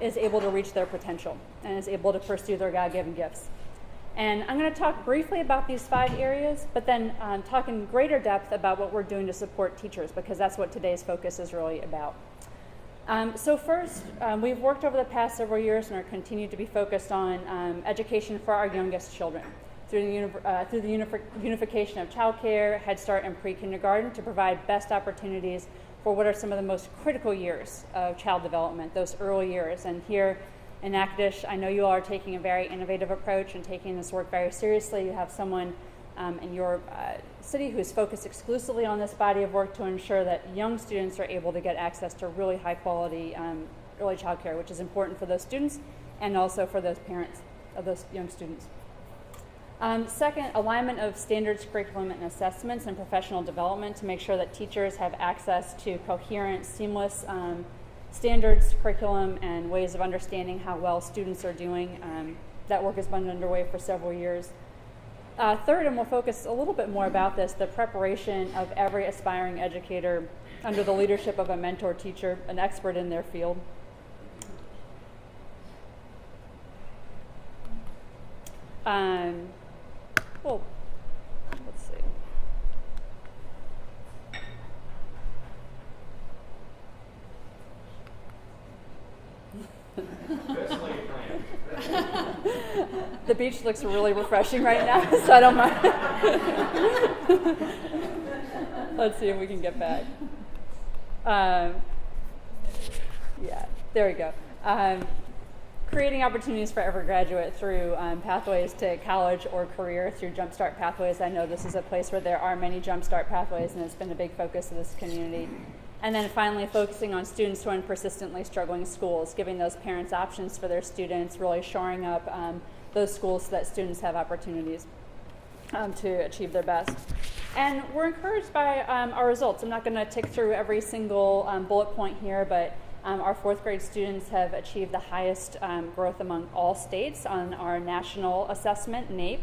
is able to reach their potential and is able to pursue their God-given gifts. And I'm going to talk briefly about these 5 areas, but then talk in greater depth about what we're doing to support teachers, because that's what today's focus is really about. So first, we've worked over the past several years and are continued to be focused on education for our youngest children through the unification of child care, Head Start, and pre-kindergarten to provide best opportunities for what are some of the most critical years of child development, those early years. And here in Natchitoches, I know you all are taking a very innovative approach and taking this work very seriously. You have someone in your city who's focused exclusively on this body of work to ensure that young students are able to get access to really high quality early child care, which is important for those students and also for those parents of those young students. Second, alignment of standards, curriculum, and assessments and professional development to make sure that teachers have access to coherent, seamless standards, curriculum, and ways of understanding how well students are doing. That work has been underway for several years. Third, and we'll focus a little bit more about this, the preparation of every aspiring educator under the leadership of a mentor teacher, an expert in their field. Well, let's see. The beach looks really refreshing right now, so I don't mind. Let's see if we can get back. Yeah, there we go. Creating opportunities for every graduate through pathways to college or career through Jumpstart pathways. I know this is a place where there are many Jumpstart pathways, and it's been a big focus of this community. And then finally, focusing on students who are in persistently struggling schools, giving those parents options for their students, really shoring up those schools so that students have opportunities to achieve their best. And we're encouraged by our results. I'm not going to tick through every single bullet point here, but Our fourth grade students have achieved the highest growth among all states on our national assessment, NAEP.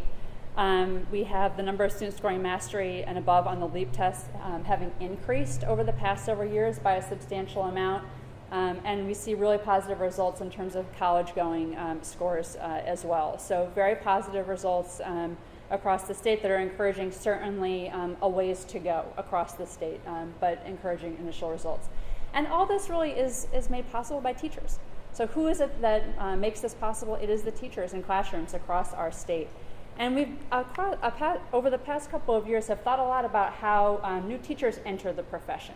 We have the number of students scoring mastery and above on the LEAP test having increased over the past several years by a substantial amount. And we see really positive results in terms of college-going scores as well. So very positive results across the state that are encouraging certainly a ways to go across the state, but encouraging initial results. And all this really is made possible by teachers. So who is it that makes this possible? It is the teachers in classrooms across our state. And we've, over the past couple of years, have thought a lot about how new teachers enter the profession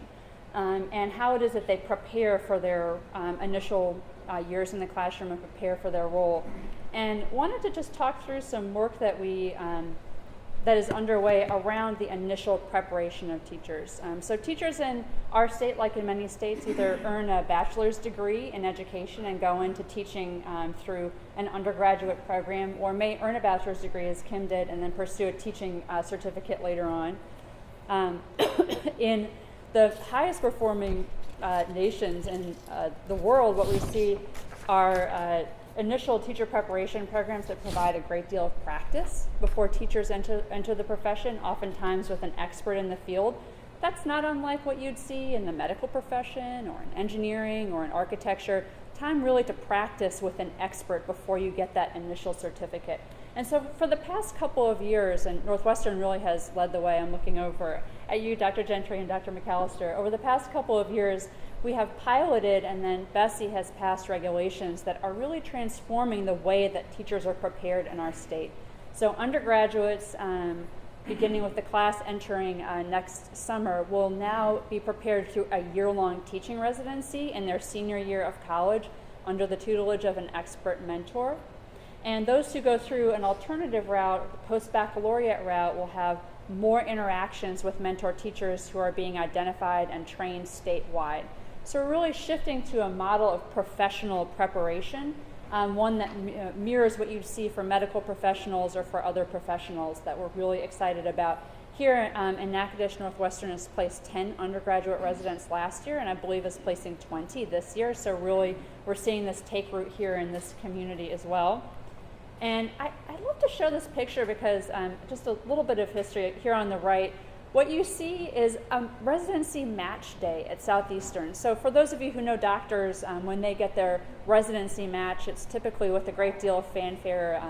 and how it is that they prepare for their initial years in the classroom and prepare for their role. And wanted to just talk through some work that that is underway around the initial preparation of teachers. So teachers in our state, like in many states, either earn a bachelor's degree in education and go into teaching through an undergraduate program, or may earn a bachelor's degree, as Kim did, and then pursue a teaching certificate later on. In the highest performing nations in the world, what we see are initial teacher preparation programs that provide a great deal of practice before teachers enter the profession, oftentimes with an expert in the field. That's not unlike what you'd see in the medical profession or in engineering or in architecture. Time really to practice with an expert before you get that initial certificate. And so for the past couple of years, and Northwestern really has led the way, I'm looking over at you, Dr. Gentry and Dr. McAllister, over the past couple of years, we have piloted, and then Bessie has passed regulations that are really transforming the way that teachers are prepared in our state. So undergraduates, beginning with the class entering next summer, will now be prepared through a year-long teaching residency in their senior year of college under the tutelage of an expert mentor. And those who go through an alternative route, the post-baccalaureate route, will have more interactions with mentor teachers who are being identified and trained statewide. So we're really shifting to a model of professional preparation, one that mirrors what you'd see for medical professionals or for other professionals that we're really excited about. Here in Natchitoches, Northwestern has placed 10 undergraduate residents last year, and I believe is placing 20 this year. So really, we're seeing this take root here in this community as well. And I'd love to show this picture because just a little bit of history here on the right. What you see is a residency match day at Southeastern. So for those of you who know doctors, when they get their residency match, it's typically with a great deal of fanfare,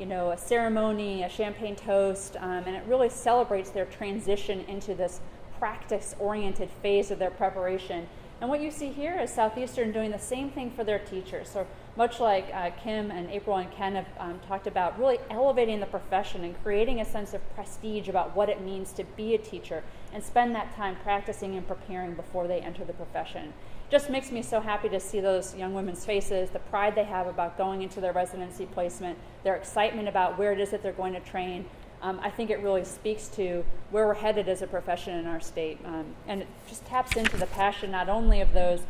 a ceremony, a champagne toast, and it really celebrates their transition into this practice-oriented phase of their preparation. And what you see here is Southeastern doing the same thing for their teachers. So much like Kim and April and Ken have talked about, really elevating the profession and creating a sense of prestige about what it means to be a teacher and spend that time practicing and preparing before they enter the profession. Just makes me so happy to see those young women's faces, the pride they have about going into their residency placement, their excitement about where it is that they're going to train. I think it really speaks to where we're headed as a profession in our state. And it just taps into the passion not only of those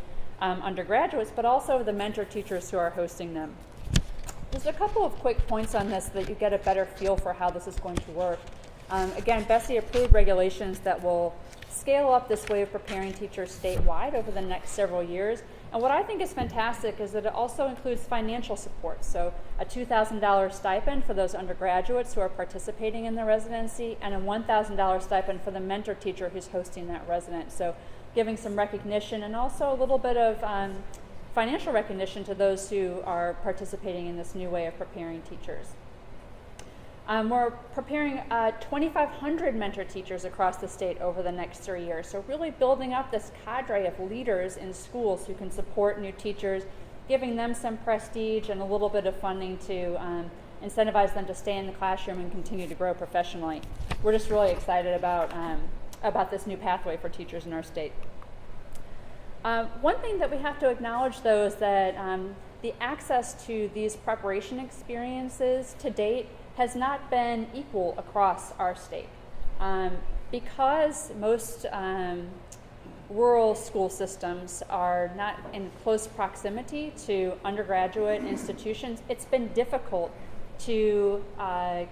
undergraduates, but also the mentor teachers who are hosting them. Just a couple of quick points on this so that you get a better feel for how this is going to work. Again, Bessie approved regulations that will scale up this way of preparing teachers statewide over the next several years. And what I think is fantastic is that it also includes financial support. So a $2,000 stipend for those undergraduates who are participating in the residency, and a $1,000 stipend for the mentor teacher who's hosting that resident. So giving some recognition and also a little bit of financial recognition to those who are participating in this new way of preparing teachers. We're preparing 2,500 mentor teachers across the state over the next 3 years. So really building up this cadre of leaders in schools who can support new teachers, giving them some prestige and a little bit of funding to incentivize them to stay in the classroom and continue to grow professionally. We're just really excited about this new pathway for teachers in our state. One thing that we have to acknowledge, though, is that the access to these preparation experiences to date has not been equal across our state. Because most rural school systems are not in close proximity to undergraduate institutions, it's been difficult to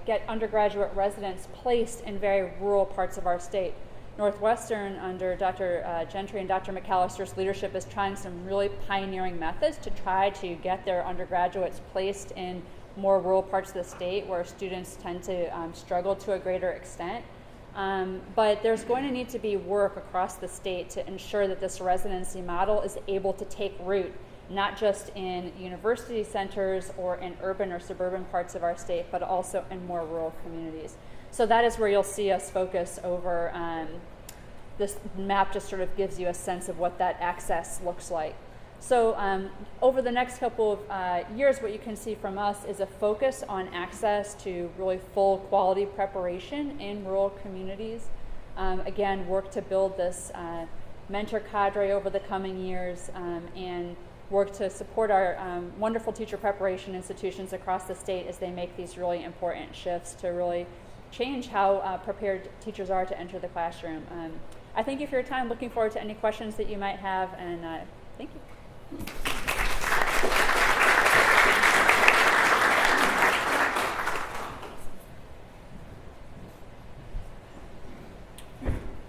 get undergraduate residents placed in very rural parts of our state. Northwestern, under Dr. Gentry and Dr. McAllister's leadership, is trying some really pioneering methods to try to get their undergraduates placed in more rural parts of the state where students tend to struggle to a greater extent. But there's going to need to be work across the state to ensure that this residency model is able to take root, not just in university centers or in urban or suburban parts of our state, but also in more rural communities. So that is where you'll see us focus over. This map just sort of gives you a sense of what that access looks like. So over the next couple of years, what you can see from us is a focus on access to really full quality preparation in rural communities. Again, work to build this mentor cadre over the coming years, and work to support our wonderful teacher preparation institutions across the state as they make these really important shifts to really change how prepared teachers are to enter the classroom. I thank you for your time. Looking forward to any questions that you might have, and thank you.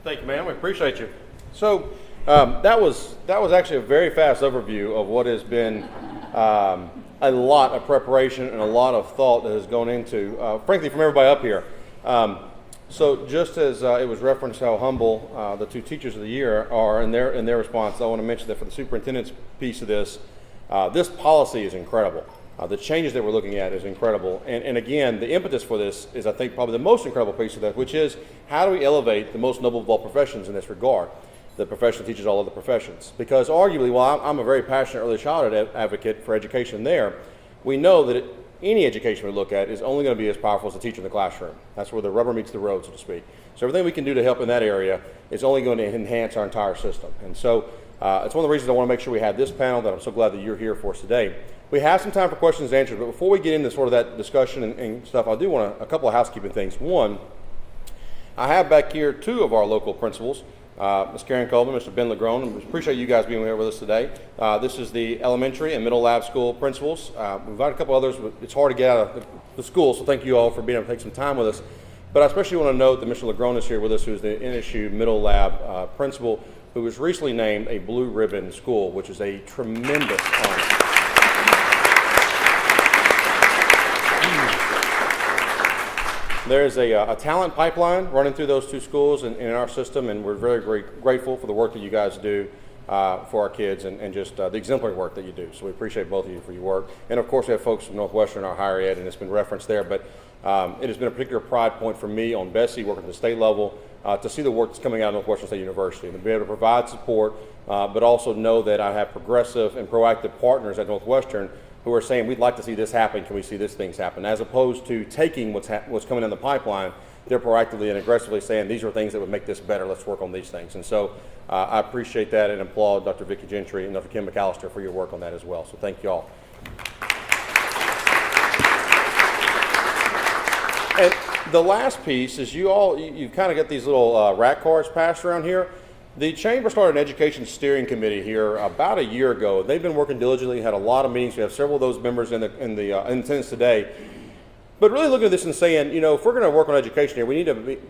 Thank you, ma'am. We appreciate you. So that was actually a very fast overview of what has been a lot of preparation and a lot of thought that has gone into, frankly, from everybody up here. So just as it was referenced how humble the two teachers of the year are in their response, I want to mention that for the superintendent's piece of this, this policy is incredible. The changes that we're looking at is incredible. And again, the impetus for this is, I think, probably the most incredible piece of that, which is how do we elevate the most noble of all professions in this regard, the profession that teaches all other professions? Because arguably, while I'm a very passionate early childhood advocate for education there, we know that any education we look at is only going to be as powerful as the teacher in the classroom. That's where the rubber meets the road, so to speak. So everything we can do to help in that area is only going to enhance our entire system. And so it's one of the reasons I want to make sure we have this panel that I'm so glad that you're here for us today. We have some time for questions and answers, but before we get into sort of that discussion and stuff, I do want a couple of housekeeping things. One, I have back here two of our local principals, Ms. Karen Coleman, Mr. Ben Legrone. We appreciate you guys being here with us today. This is the elementary and middle lab school principals. We've invited a couple others, but it's hard to get out of the school, so thank you all for being able to take some time with us. But I especially want to note that Mr. Legrone is here with us, who is the NSU middle lab principal, who was recently named a Blue Ribbon School, which is a tremendous honor. There's a talent pipeline running through those two schools in our system, and we're very grateful for the work that you guys do for our kids and just the exemplary work that you do. So we appreciate both of you for your work. And of course, we have folks from Northwestern, our higher ed, and it's been referenced there. But it has been a particular pride point for me on Bessie, working at the state level, to see the work that's coming out of Northwestern State University and to be able to provide support, but also know that I have progressive and proactive partners at Northwestern who are saying, we'd like to see this happen, can we see these things happen? As opposed to taking what's coming in the pipeline, they're proactively and aggressively saying, these are things that would make this better, let's work on these things. And so I appreciate that and applaud Dr. Vicki Gentry and Dr. Kim McAllister for your work on that as well. So thank you all. And the last piece is you've kind of got these little rack cards passed around here. The Chamber started an education steering committee here about a year ago. They've been working diligently, had a lot of meetings. We have several of those members in attendance today. But really looking at this and saying, you know, if we're going to work on education here,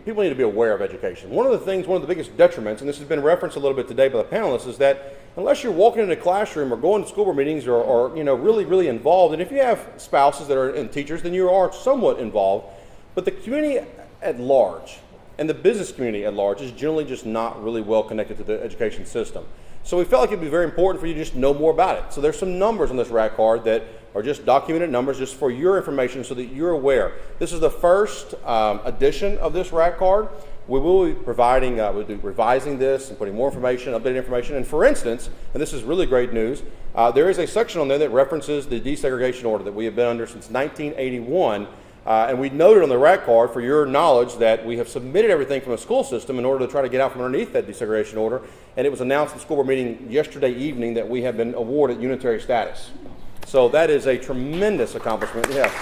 people need to be aware of education. One of the biggest detriments, and this has been referenced a little bit today by the panelists, is that unless you're walking into a classroom or going to school board meetings or really involved, and if you have spouses that are and teachers, then you are somewhat involved. But the community at large and the business community at large is generally just not really well connected to the education system. So we felt like it'd be very important for you to just know more about it. So there's some numbers on this rack card that are just documented numbers just for your information so that you're aware. This is the first edition of this rack card. We will be providing, we'll be revising this and putting more information, updated information. And for instance, and this is really great news, there is a section on there that references the desegregation order that we have been under since 1981. And we noted on the rack card for your knowledge that we have submitted everything from the school system in order to try to get out from underneath that desegregation order. And it was announced at the school board meeting yesterday evening that we have been awarded unitary status. So that is a tremendous accomplishment. Yes.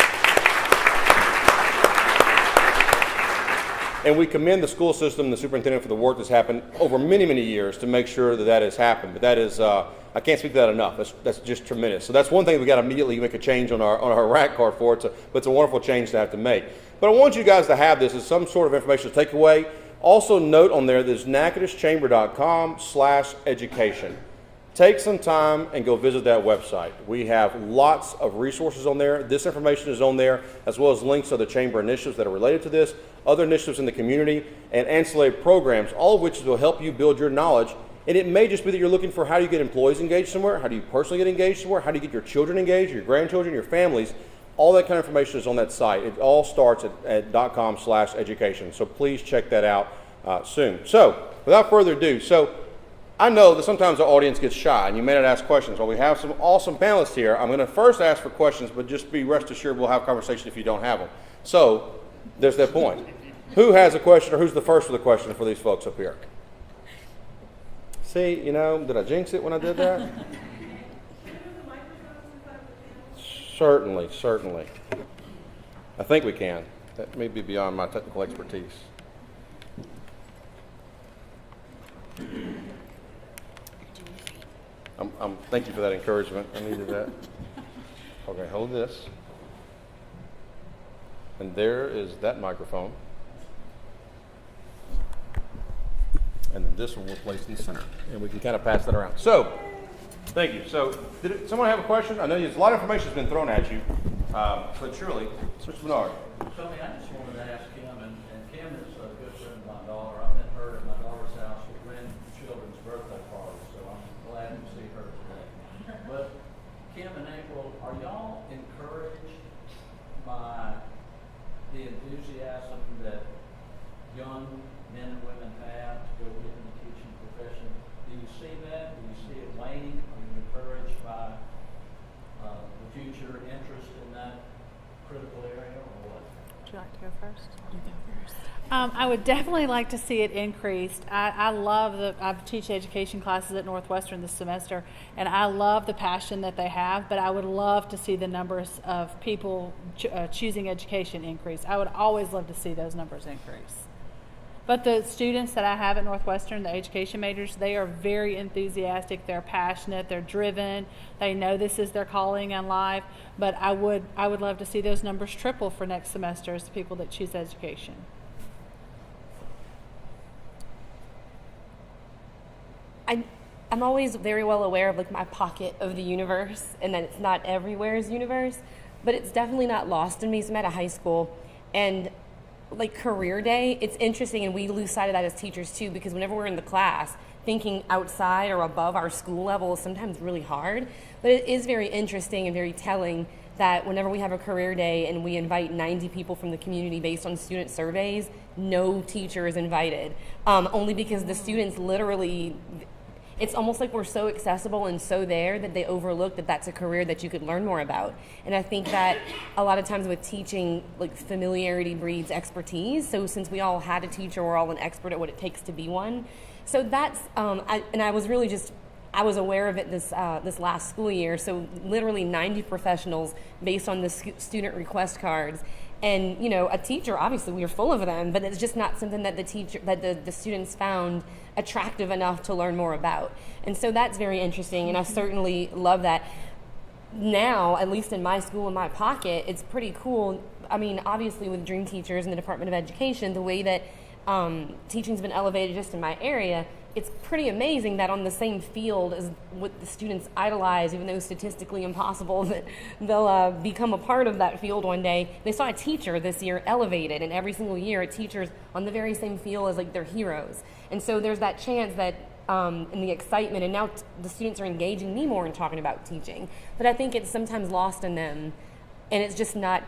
And we commend the school system and the superintendent for the work that's happened over many, many years to make sure that that has happened. But that is, I can't speak to that enough. That's just tremendous. So that's one thing we got to immediately make a change on our rack card for. But it's a wonderful change to have to make. But I want you guys to have this as some sort of information to take away. Also note on there, there's natchitocheschamber.com/education. Take some time and go visit that website. We have lots of resources on there. This information is on there, as well as links to the chamber initiatives that are related to this, other initiatives in the community, and ancillary programs, all of which will help you build your knowledge. And it may just be that you're looking for how do you get employees engaged somewhere, how do you personally get engaged somewhere, how do you get your children engaged, your grandchildren, your families. All that kind of information is on that site. It all starts at .com/education. So please check that out soon. So without further ado, I know that sometimes the audience gets shy and you may not ask questions. Well, we have some awesome panelists here. I'm going to first ask for questions, but just be rest assured we'll have conversation if you don't have them. So there's that point. Who has a question, or who's the first with a question for these folks up here? See, did I jinx it when I did that? Certainly. I think we can. That may be beyond my technical expertise. Thank you for that encouragement. I needed that. Okay, hold this. And there is that microphone. And then this one we'll place in the center. And we can kind of pass that around. So, thank you. So, did someone have a question? I know there's a lot of information has been thrown at you. But surely, Mr. Bernard. Something I just wanted to ask Kim, and Kim is a good friend of my daughter. I met her at my daughter's house for grandchildren's birthday party, so I'm glad to see her today. But Kim and April, are y'all encouraged by the enthusiasm that young men and women have to go get in the teaching profession? Do you see that? Do you see it waning? Are you encouraged by the future interest in that critical area, or what? Would you like to go first? You go first. I would definitely like to see it increased. I love I teach education classes at Northwestern this semester, and I love the passion that they have, but I would love to see the numbers of people choosing education increase. I would always love to see those numbers increase. But the students that I have at Northwestern, the education majors, they are very enthusiastic, they're passionate, they're driven, they know this is their calling in life. But I would love to see those numbers triple for next semester as people that choose education. I'm always very well aware of my pocket of the universe, and that it's not everywhere's universe, but it's definitely not lost in me. So I'm at a high school, and career day, it's interesting, and we lose sight of that as teachers too, because whenever we're in the class, thinking outside or above our school level is sometimes really hard. But it is very interesting and very telling that whenever we have a career day and we invite 90 people from the community based on student surveys, no teacher is invited, only because the students literally, it's almost like we're so accessible and so there that they overlook that that's a career that you could learn more about. And I think that a lot of times with teaching, familiarity breeds expertise. So since we all had a teacher, we're all an expert at what it takes to be one. So that's, I was aware of it this last school year. So literally 90 professionals based on the student request cards. And, a teacher, obviously we are full of them, but it's just not something that the students found attractive enough to learn more about. And so that's very interesting, and I certainly love that. Now, at least in my school, in my pocket, it's pretty cool. I mean, obviously with Dream Teachers and the Department of Education, the way that teaching's been elevated just in my area, it's pretty amazing that on the same field as what the students idolize, even though statistically impossible that they'll become a part of that field one day, they saw a teacher this year elevated, and every single year a teacher's on the very same field as their heroes. And so there's that chance that in the excitement, and now the students are engaging me more in talking about teaching. But I think it's sometimes lost in them, and it's just not,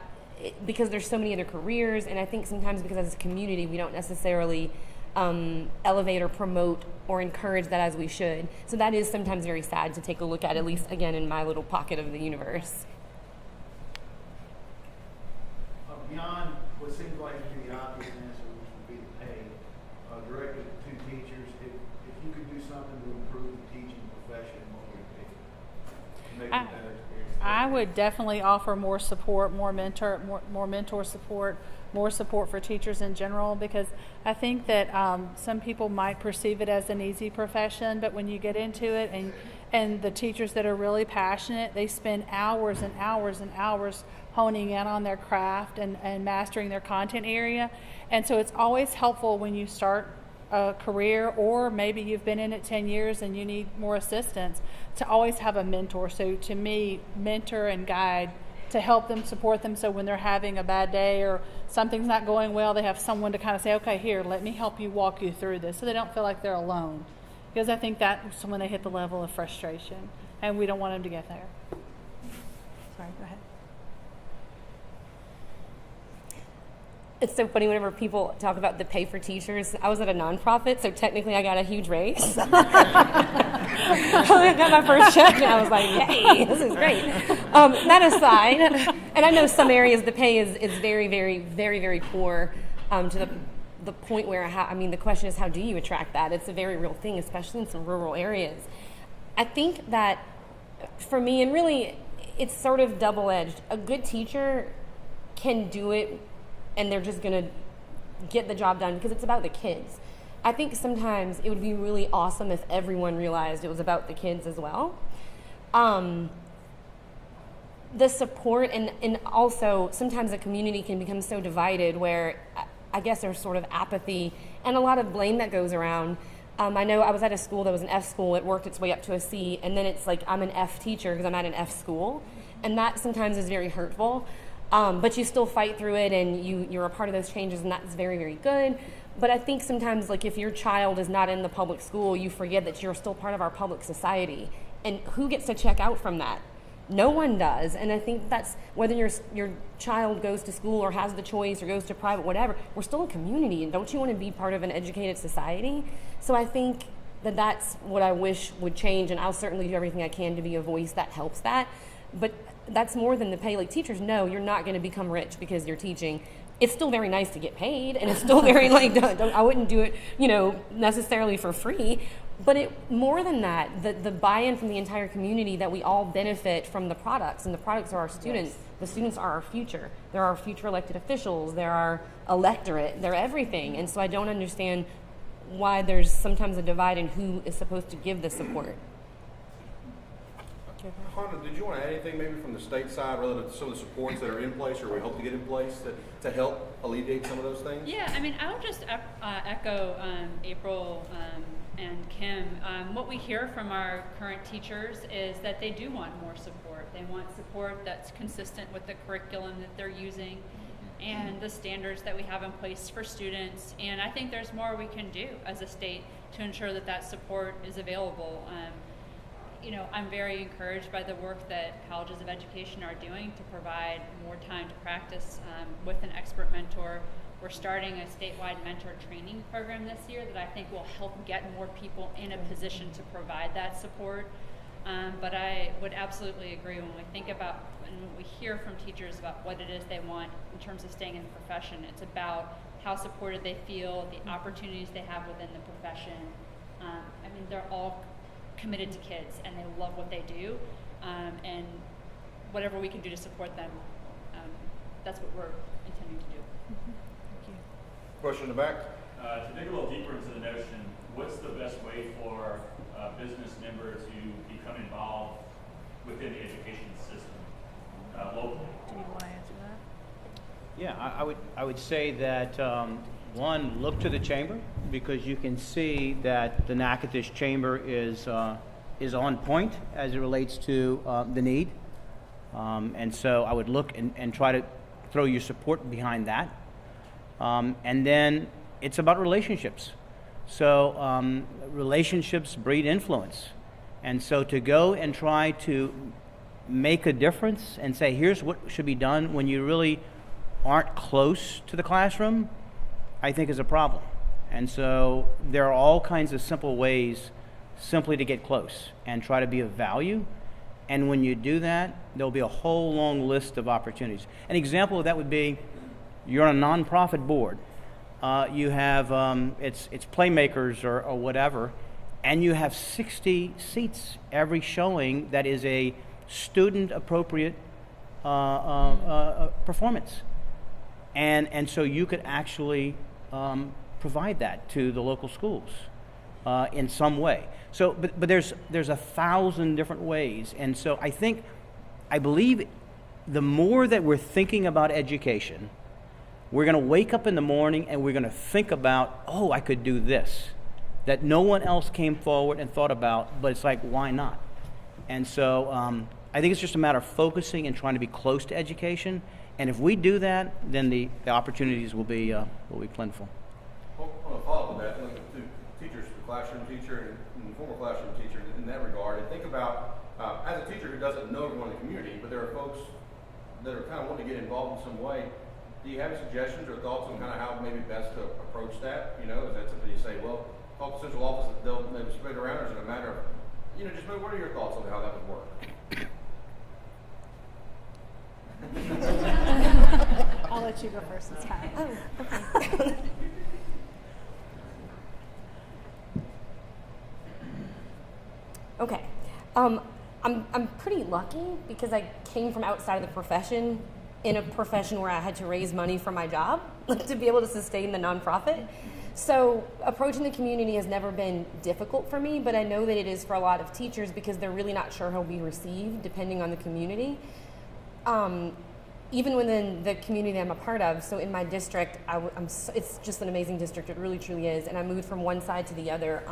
because there's so many other careers, and I think sometimes because as a community we don't necessarily elevate or promote or encourage that as we should. So that is sometimes very sad to take a look at least again in my little pocket of the universe. Beyond what seems like to be the obvious answer, which would be the pay, directed to teachers, if you could do something to improve the teaching profession, what would it be? making that experience? I would definitely offer more support, more mentor support, more support for teachers in general, because I think that some people might perceive it as an easy profession, but when you get into it and the teachers that are really passionate, they spend hours and hours and hours honing in on their craft and mastering their content area. And so it's always helpful when you start a career, or maybe you've been in it 10 years and you need more assistance, to always have a mentor. So to me, mentor and guide to help them, support them, so when they're having a bad day or something's not going well, they have someone to kind of say, okay, here, let me help you, walk you through this, so they don't feel like they're alone. Because I think that's when they hit the level of frustration, and we don't want them to get there. Sorry, go ahead. It's so funny whenever people talk about the pay for teachers. I was at a nonprofit, so technically I got a huge raise. I got my first check, and I was like, yay, this is great. That aside, and I know some areas the pay is very, very, very, very poor, to the point where, the question is, how do you attract that? It's a very real thing, especially in some rural areas. I think that for me, and really it's sort of double-edged, a good teacher can do it and they're just going to get the job done because it's about the kids. I think sometimes it would be really awesome if everyone realized it was about the kids as well. The support and also sometimes a community can become so divided where I guess there's sort of apathy and a lot of blame that goes around. I know I was at a school that was an F school. It worked its way up to a C, and then it's like I'm an F teacher because I'm at an F school, and that sometimes is very hurtful. But you still fight through it, and you're a part of those changes, and that's very, very good. But I think sometimes, like, if your child is not in the public school, you forget that you're still part of our public society. And who gets to check out from that? No one does. And I think that's whether your child goes to school or has the choice or goes to private, whatever, we're still a community, and don't you want to be part of an educated society? So I think that's what I wish would change, and I'll certainly do everything I can to be a voice that helps that. But that's more than the pay. Like, teachers know you're not going to become rich because you're teaching. It's still very nice to get paid, and it's still very I wouldn't do it, necessarily for free. But more than that, the buy-in from the entire community that we all benefit from the products, and the products are our students. Yes. The students are our future. They're our future elected officials. They're our electorate. They're everything. And so I don't understand why there's sometimes a divide in who is supposed to give the support. Honda, did you want to add anything maybe from the state side relative to some of the supports that are in place or we hope to get in place to help alleviate some of those things? Yeah, I'll just echo April and Kim. What we hear from our current teachers is that they do want more support. They want support that's consistent with the curriculum that they're using and the standards that we have in place for students. And I think there's more we can do as a state to ensure that support is available. I'm very encouraged by the work that colleges of education are doing to provide more time to practice with an expert mentor. We're starting a statewide mentor training program this year that I think will help get more people in a position to provide that support. But I would absolutely agree when we think about and when we hear from teachers about what it is they want in terms of staying in the profession, it's about how supported they feel, the opportunities they have within the profession. They're all committed to kids and they love what they do, and whatever we can do to support them, that's what we're intending to do. Thank you. Question in the back? To dig a little deeper into the notion, what's the best way for a business member to become involved within the education system locally? Do you want to answer that? Yeah, I would say that one, look to the chamber, because you can see that the Natchitoches chamber is on point as it relates to the need, and so I would look and try to throw your support behind that, and then it's about relationships. So relationships breed influence, and so to go and try to make a difference and say here's what should be done when you really aren't close to the classroom, I think is a problem. And so there are all kinds of simple ways simply to get close and try to be of value. And when you do that, there'll be a whole long list of opportunities. An example of that would be you're on a nonprofit board. You have, it's Playmakers or whatever, and you have 60 seats every showing that is a student appropriate performance. And so you could actually provide that to the local schools in some way. So, but there's 1,000 different ways. And so I believe the more that we're thinking about education, we're going to wake up in the morning and we're going to think about, oh, I could do this, that no one else came forward and thought about, but it's like, why not? And so I think it's just a matter of focusing and trying to be close to education. And if we do that, then the opportunities will be plentiful. Well, I want to follow up with that, looking to teachers, the classroom teacher and former classroom teacher in that regard, and think about, as a teacher who doesn't know everyone in the community, but there are folks that are kind of wanting to get involved in some way. Do you have any suggestions or thoughts on kind of how maybe best to approach that? You know, is that something you say, well, call the central office, they'll maybe spread it around, or is it a matter of, just what are your thoughts on how that would work? I'll let you go first this time. Okay. Okay. I'm pretty lucky because I came from outside of the profession, in a profession where I had to raise money for my job to be able to sustain the nonprofit. So approaching the community has never been difficult for me, but I know that it is for a lot of teachers because they're really not sure how it'll be received depending on the community. Even within the community that I'm a part of, so in my district, it's just an amazing district, it really truly is, and I moved from one side to the other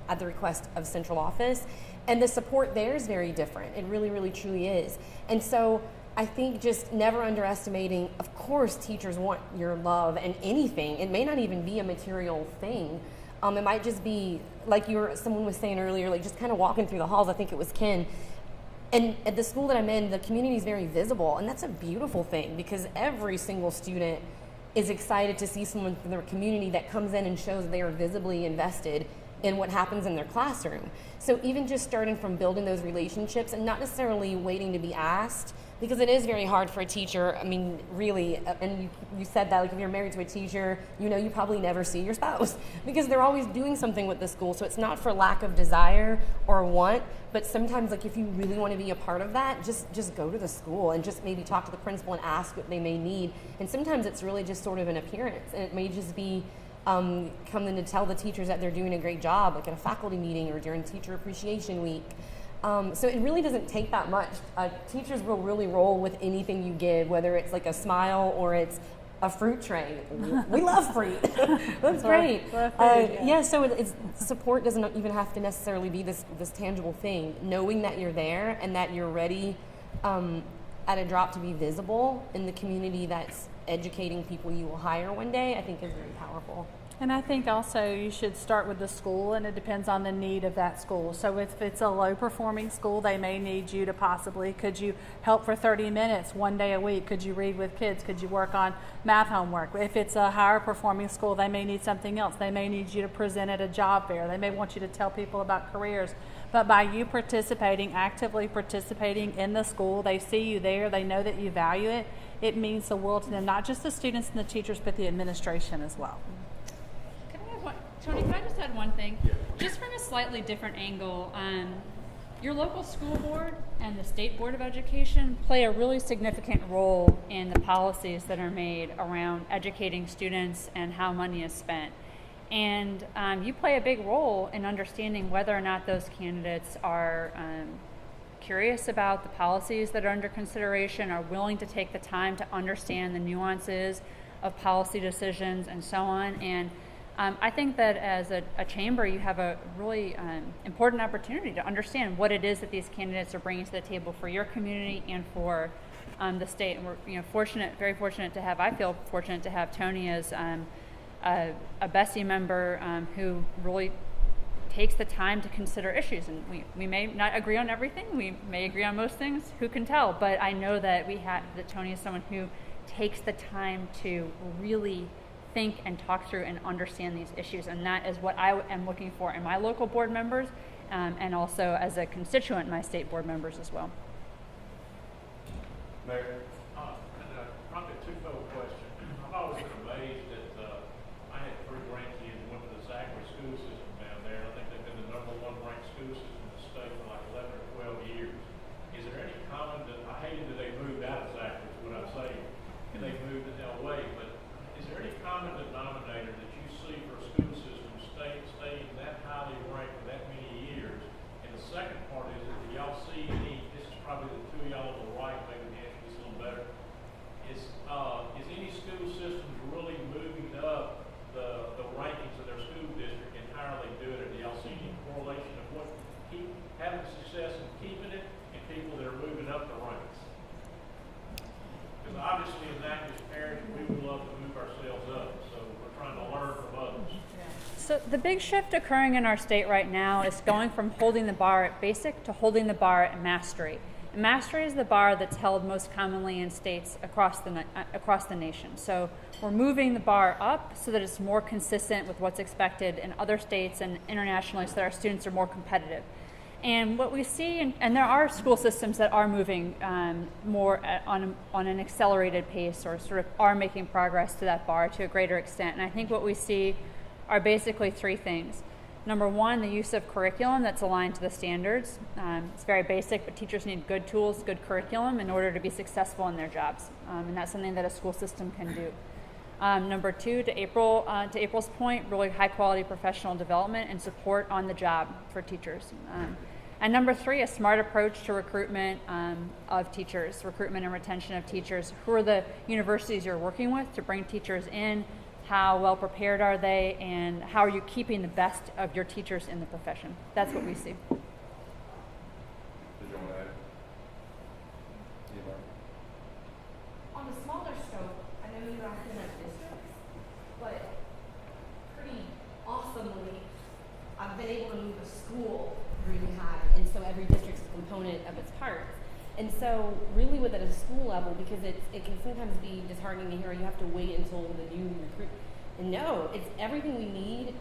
at the request of central office, and the support there is very different. It really, really truly is. And so I think just never underestimating, of course teachers want your love and anything. It may not even be a material thing. It might just be, like someone was saying earlier, like just kind of walking through the halls, I think it was Ken. And at the school that I'm in, the community is very visible, and that's a beautiful thing because every single student is excited to see someone from their community that comes in and shows they are visibly invested in what happens in their classroom. So even just starting from building those relationships and not necessarily waiting to be asked, because it is very hard for a teacher, I mean, really, and you said that, like if you're married to a teacher, you probably never see your spouse because they're always doing something with the school. So it's not for lack of desire or want, but sometimes like if you really want to be a part of that, just go to the school and just maybe talk to the principal and ask what they may need. And sometimes it's really just sort of an appearance, and it may just be coming to tell the teachers that they're doing a great job, like at a faculty meeting or during Teacher Appreciation Week. So it really doesn't take that much. Teachers will really roll with anything you give, whether it's like a smile or it's a fruit tray. We love fruit. That's great. So it's support doesn't even have to necessarily be this tangible thing. Knowing that you're there and that you're ready at a drop to be visible in the community that's educating people you will hire one day, I think is very powerful. And I think also you should start with the school, and it depends on the need of that school. So if it's a low-performing school, they may need you to could you help for 30 minutes one day a week? Could you read with kids? Could you work on math homework? If it's a higher-performing school, they may need something else. They may need you to present at a job fair. They may want you to tell people about careers. But by you actively participating in the school, they see you there, they know that you value it, it means the world to them, not just the students and the teachers, but the administration as well. Tony, can I just add one thing? Yeah. Just from a slightly different angle, your local school board and the State Board of Education play a really significant role in the policies that are made around educating students and how money is spent. And you play a big role in understanding whether or not those candidates are curious about the policies that are under consideration, are willing to take the time to understand the nuances of policy decisions and so on. And I think that as a chamber, you have a really important opportunity to understand what it is that these candidates are bringing to the table for your community and for the state. And we're very fortunate to have, I feel fortunate to have Tony as a Bessie member who really takes the time to consider issues. And we may not agree on everything, we may agree on most things, who can tell? But I know that that Tony is someone who takes the time to really think and talk through and understand these issues, and that is what I am looking for in my local board members, and also as a constituent, my state board members as well. Mayor? Probably a twofold question. I've always been amazed that I had 3 grandkids who went to the Zachary school system down there. I think they've been the #1 ranked school system in the state for like 11 or 12 years. Is there any Natchitoches parents, we would love to move ourselves up, so we're trying to learn from others. So the big shift occurring in our state right now is going from holding the bar at basic to holding the bar at mastery. And mastery is the bar that's held most commonly in states across the nation. So we're moving the bar up so that it's more consistent with what's expected in other states and internationally, so that our students are more competitive. And what we see, and there are school systems that are moving more on an accelerated pace, or sort of are making progress to that bar to a greater extent. And I think what we see are basically three things. Number one, the use of curriculum that's aligned to the standards. It's very basic, but teachers need good tools, good curriculum in order to be successful in their jobs. And that's something that a school system can do. Number two, to April's point, really high quality professional development and support on the job for teachers. And number three, a smart approach to recruitment of teachers, recruitment and retention of teachers. Who are the universities you're working with to bring teachers in? How well prepared are they, and how are you keeping the best of your teachers in the profession? That's what we see. Did you want to add? On a smaller scope, I know you guys can have districts, but pretty awesomely, I've been able to move a school really high, and so every district's a component of its parts. And so really with it at a school level, because it can sometimes be disheartening to hear you have to wait until the new recruit. And no, it's everything we need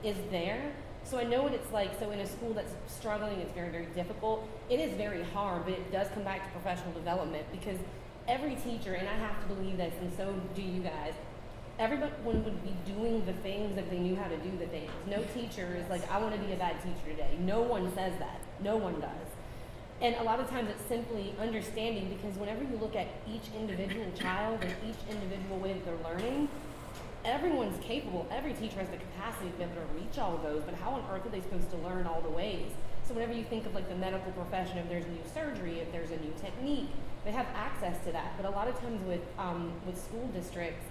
is there. So I know what it's like. So in a school that's struggling, it's very, very difficult. It is very hard, but it does come back to professional development, because every teacher, and I have to believe this, and so do you guys, everyone would be doing the things if they knew how to do the things. No teacher is like, I want to be a bad teacher today. No one says that. No one does. And a lot of times it's simply understanding, because whenever you look at each individual child and each individual way that they're learning, everyone's capable. Every teacher has the capacity to be able to reach all of those, but how on earth are they supposed to learn all the ways? So whenever you think of like the medical profession, if there's new surgery, if there's a new technique, they have access to that. But a lot of times with school districts,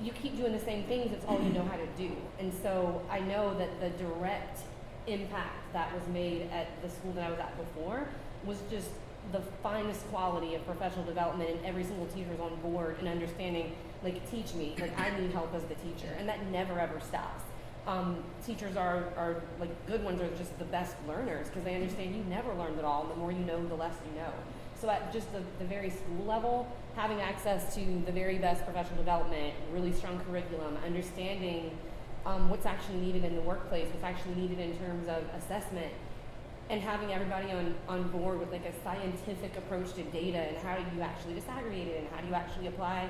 you keep doing the same things, it's all you know how to do. And so I know that the direct impact that was made at the school that I was at before was just the finest quality of professional development, and every single teacher is on board and understanding, like, teach me, like, I need help as the teacher, and that never ever stops. Teachers are like, good ones are just the best learners, because they understand you never learned it all, and the more you know, the less you know. So at just the very school level, having access to the very best professional development, really strong curriculum, understanding what's actually needed in the workplace, what's actually needed in terms of assessment, and having everybody on board with like a scientific approach to data, and how do you actually disaggregate it, and how do you actually apply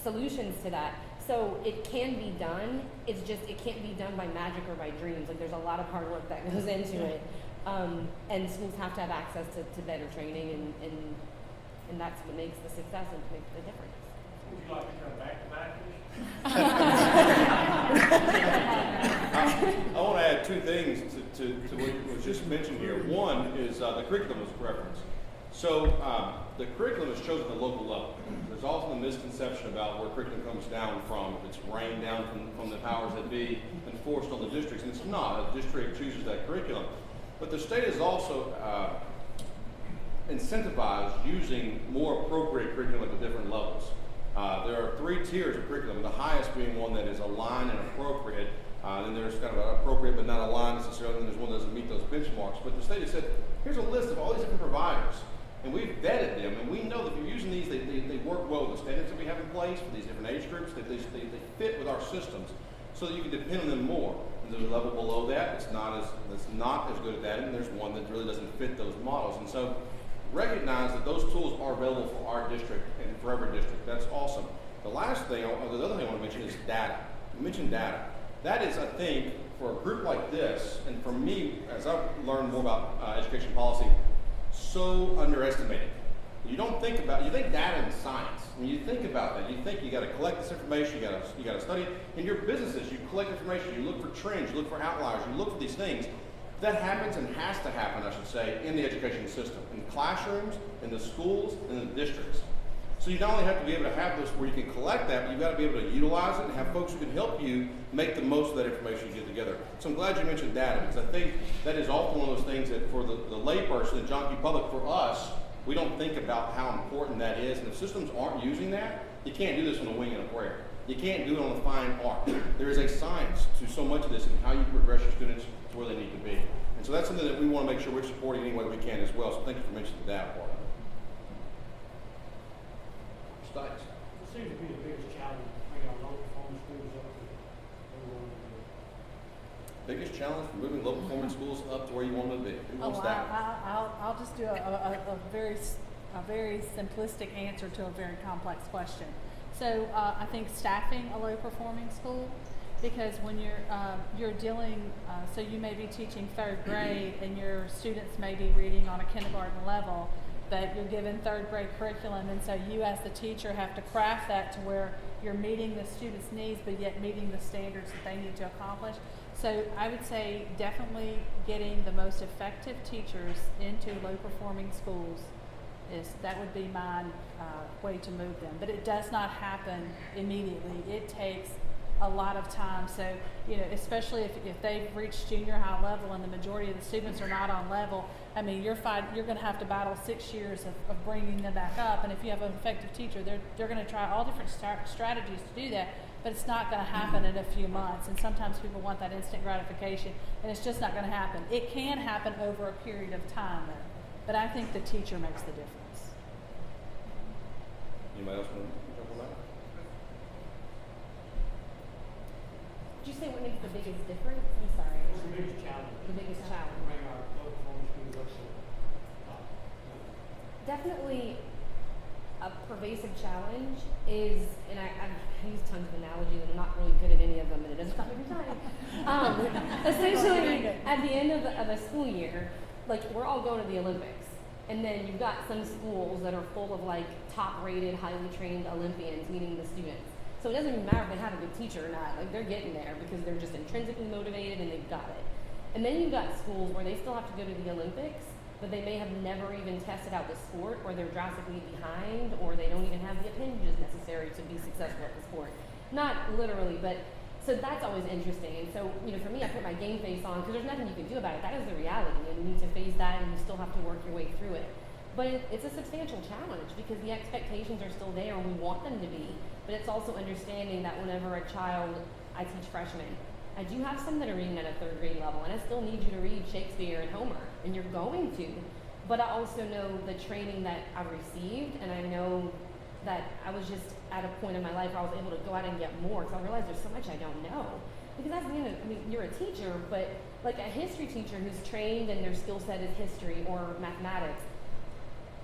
solutions to that. So it can be done, it's just, it can't be done by magic or by dreams. Like, there's a lot of hard work that goes into it. And schools have to have access to better training, and that's what makes the success and makes the difference. Would you like to come back to Natchitoches? I want to add two things to what was just mentioned here. One is the curriculum was referenced. So the curriculum is chosen at the local level. There's often a misconception about where curriculum comes down from. It's rained down from the powers that be and forced on the districts, and it's not. A district chooses that curriculum. But the state is also incentivized using more appropriate curriculum at the different levels. There are 3 tiers of curriculum, the highest being one that is aligned and appropriate. Then there's kind of an appropriate but not aligned necessarily, and there's one that doesn't meet those benchmarks. But the state has said, here's a list of all these different providers, and we've vetted them, and we know that if you're using these, they work well with the standards that we have in place for these different age groups, they fit with our systems, so that you can depend on them more. And there's a level below that that's not as good at that, and there's one that really doesn't fit those models. And so recognize that those tools are available for our district and for every district. That's awesome. The last thing, the other thing I want to mention is data. You mentioned data. That is, I think, for a group like this, and for me, as I've learned more about education policy, so underestimated. You think data and science. When you think about that, you think you got to collect this information, you got to study it. In your businesses, you collect information, you look for trends, you look for outliers, you look for these things. That happens and has to happen, I should say, in the education system, in classrooms, in the schools, in the districts. So you not only have to be able to have this where you can collect that, but you've got to be able to utilize it and have folks who can help you make the most of that information you get together. So I'm glad you mentioned data, because I think that is often one of those things that for the layperson, the junkie public, for us, We don't think about how important that is, and if systems aren't using that, you can't do this on a wing and a prayer. You can't do it on a fine art. There is a science to so much of this and how you progress your students to where they need to be. And so that's something that we want to make sure we're supporting any way we can as well. So thank you for mentioning that part of it. Stites. It seems to be the biggest challenge, bringing our low performance schools up to where we want them to be. Biggest challenge for moving low performance schools up to where you want them to be. Who wants Oh, that? I'll just do a very simplistic answer to a very complex question. So I think staffing a low performing school, because when you're dealing, so you may be teaching third grade and your students may be reading on a kindergarten level, but you're given third grade curriculum, and so you as the teacher have to craft that to where you're meeting the students' needs but yet meeting the standards that they need to accomplish. So I would say definitely getting the most effective teachers into low performing schools that would be my way to move them. But it does not happen immediately. It takes a lot of time. So, especially if they've reached junior high level and the majority of the students are not on level, I mean, you're going to have to battle 6 years of bringing them back up. And if you have an effective teacher, they're going to try all different strategies to do that. But it's not going to happen in a few months. And sometimes people want that instant gratification, and it's just not going to happen. It can happen over a period of time, though. But I think the teacher makes the difference. Anybody else want to jump on that? Did you say what makes the biggest difference? I'm sorry. What's the biggest challenge? The biggest challenge. Bring our low performance schools up to top. Definitely a pervasive challenge is, and I've used tons of analogies and I'm not really good at any of them, and it doesn't stop every time. Essentially, at the end of a school year, like we're all going to the Olympics, and then you've got some schools that are full of like top-rated, highly trained Olympians meeting the students. So it doesn't even matter if they have a good teacher or not. Like they're getting there because they're just intrinsically motivated and they've got it. And then you've got schools where they still have to go to the Olympics, but they may have never even tested out the sport, or they're drastically behind, or they don't even have the appendages necessary to be successful at the sport. Not literally, but so that's always interesting. And so, for me, I put my game face on because there's nothing you can do about it. That is the reality, and you need to face that, and you still have to work your way through it. But it's a substantial challenge because the expectations are still there, and we want them to be. But it's also understanding that whenever a child, I teach freshmen, I do have some that are reading at a third grade level, and I still need you to read Shakespeare and Homer, and you're going to. But I also know the training that I've received, and I know that I was just at a point in my life where I was able to go out and get more, because I realized there's so much I don't know. Because that's the end of, you're a teacher, but like a history teacher who's trained and their skill set is history or mathematics,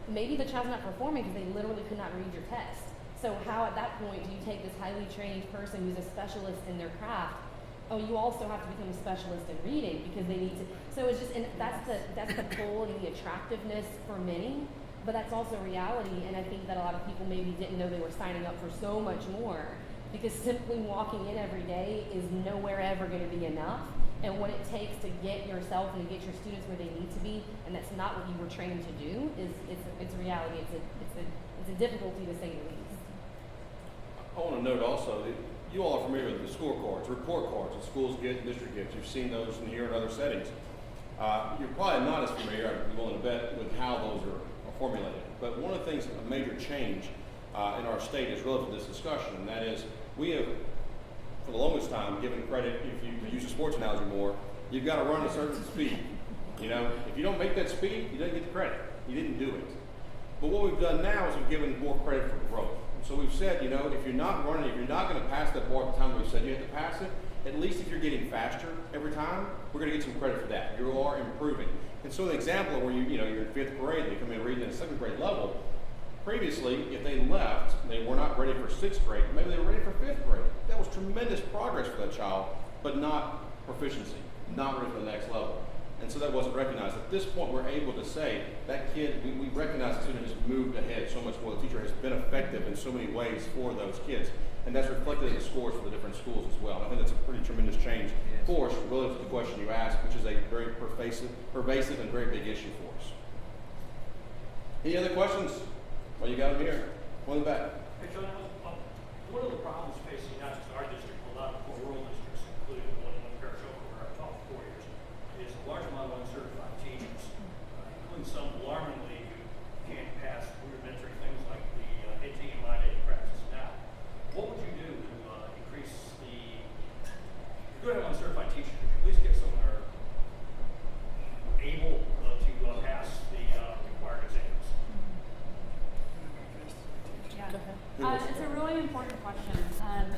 maybe the child's not performing because they literally could not read your test. So how at that point do you take this highly trained person who's a specialist in their craft? Oh, you also have to become a specialist in reading because they need to. So it's just, and that's the pull and the attractiveness for many, but that's also reality. And I think that a lot of people maybe didn't know they were signing up for so much more, because simply walking in every day is nowhere ever going to be enough. And what it takes to get yourself and to get your students where they need to be, and that's not what you were trained to do, it's a reality. It's a difficulty to say the least. I want to note also that you all are familiar with the scorecards, report cards that schools get, district gets. You've seen those in here and other settings. You're probably not as familiar, I'd be willing to bet, with how those are formulated. But one of the things, a major change in our state is relative to this discussion, and that is we have, for the longest time, given credit, if you use a sports analogy more, you've got to run a certain speed. If you don't make that speed, you don't get the credit. You didn't do it. But what we've done now is we've given more credit for growth. So we've said, if you're not running, if you're not going to pass that bar at the time we've said you have to pass it, at least if you're getting faster every time, we're going to get some credit for that. You are improving. And so the example of where you're in 5th grade, they come in reading at a 2nd grade level. Previously, if they left, they were not ready for 6th grade, maybe they were ready for 5th grade. That was tremendous progress for that child, but not proficiency, not ready for the next level. And so that wasn't recognized. At this point, we're able to say that kid, we recognize the student has moved ahead so much more. The teacher has been effective in so many ways for those kids. And that's reflected in the scores for the different schools as well. I think that's a pretty tremendous change for us relative to the question you asked, which is a very pervasive and very big issue for us. Any other questions? Well, you got them here. One in the back. Hey, John, one of the problems facing not just our district, but a lot of poor rural districts, including the one in Maricopa where I've taught for 4 years, is a large amount of uncertified teachers, including some alarmingly who can't It's a really important question.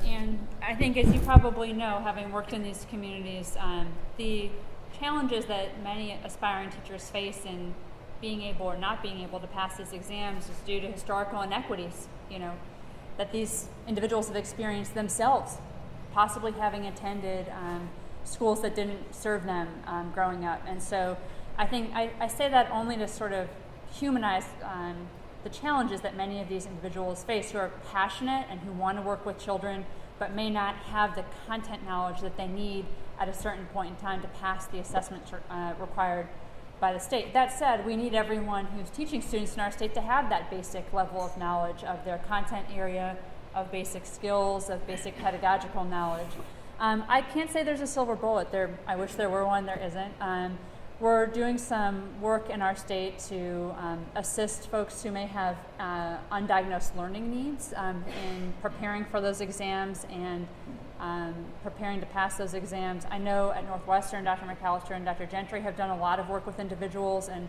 And I think, as you probably know, having worked in these communities, the challenges that many aspiring teachers face in being able or not being able to pass these exams is due to historical inequities, that these individuals have experienced themselves, possibly having attended schools that didn't serve them growing up. And so I think I say that only to sort of humanize the challenges that many of these individuals face, who are passionate and who want to work with children but may not have the content knowledge that they need at a certain point in time to pass the assessments required by the state. That said, we need everyone who's teaching students in our state to have that basic level of knowledge of their content area, of basic skills, of basic pedagogical knowledge. I can't say there's a silver bullet there. I wish there were one. There isn't. We're doing some work in our state to assist folks who may have undiagnosed learning needs in preparing for those exams and preparing to pass those exams. I know at Northwestern, Dr. McAllister and Dr. Gentry have done a lot of work with individuals, and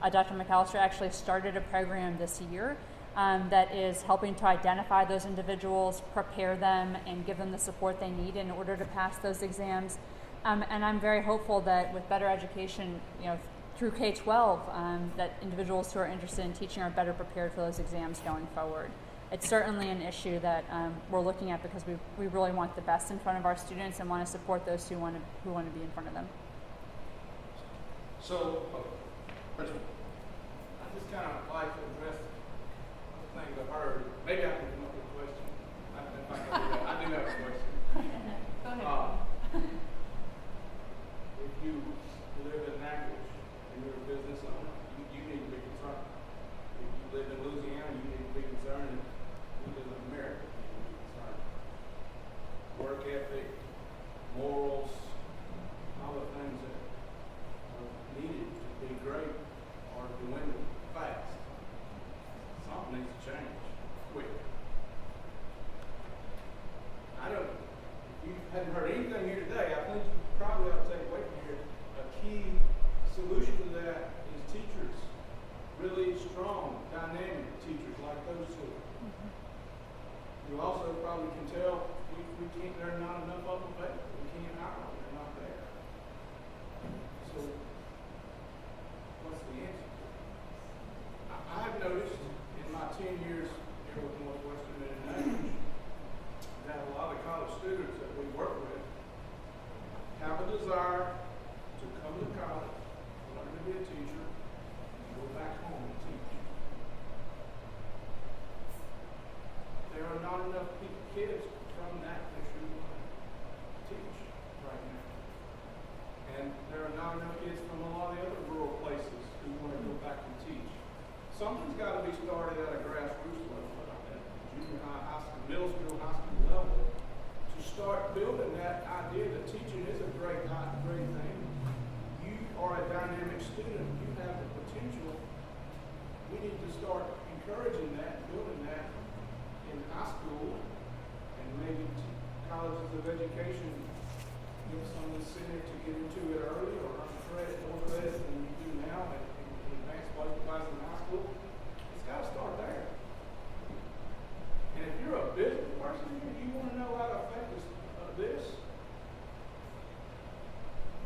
Dr. McAllister actually started a program this year that is helping to identify those individuals, prepare them, and give them the support they need in order to pass those exams. And I'm very hopeful that with better education, through K-12, that individuals who are interested in teaching are better prepared for those exams going forward. It's certainly an issue that we're looking at because we really want the best in front of our students and want to support those who want to be in front of them. So, Principal, I just kind of like to address the things I've heard. Maybe I can come up with a question. I do have a question. Go ahead. If you live in Natchitoches and you're a business owner, you need to be concerned. If you live in Louisiana, you need to be concerned. If you live in America, you need to be concerned. Work ethic, morals, all the things that are needed to be great are dwindling fast. Something needs to change quick. If you hadn't heard anything here today, I think you probably ought to take away from here a key solution to that is teachers, really strong, dynamic teachers like those two. Mm-hmm. You also probably can tell there are not enough of them available. We can't hire them. They're not there. So what's the answer? I have noticed in my 10 years here with Northwestern Education that a lot of college students that we work with have a desire to come to college, learn to be a teacher, and go back home and teach. There are not enough kids from that issue to teach right now. And there are not enough kids from a lot of the other rural places who want to go back and teach. Something's got to be started at a grassroots level, at junior high, high school, middle school, high school level, to start building that idea that teaching is a great thing. You are a dynamic student. You have the potential. We need to start encouraging that, building that in high school, and maybe colleges of education give some incentive to get into it early, or more credit than you do now in advanced classes in high school. It's got to start there. And if you're a business person and you want to know how to affect this,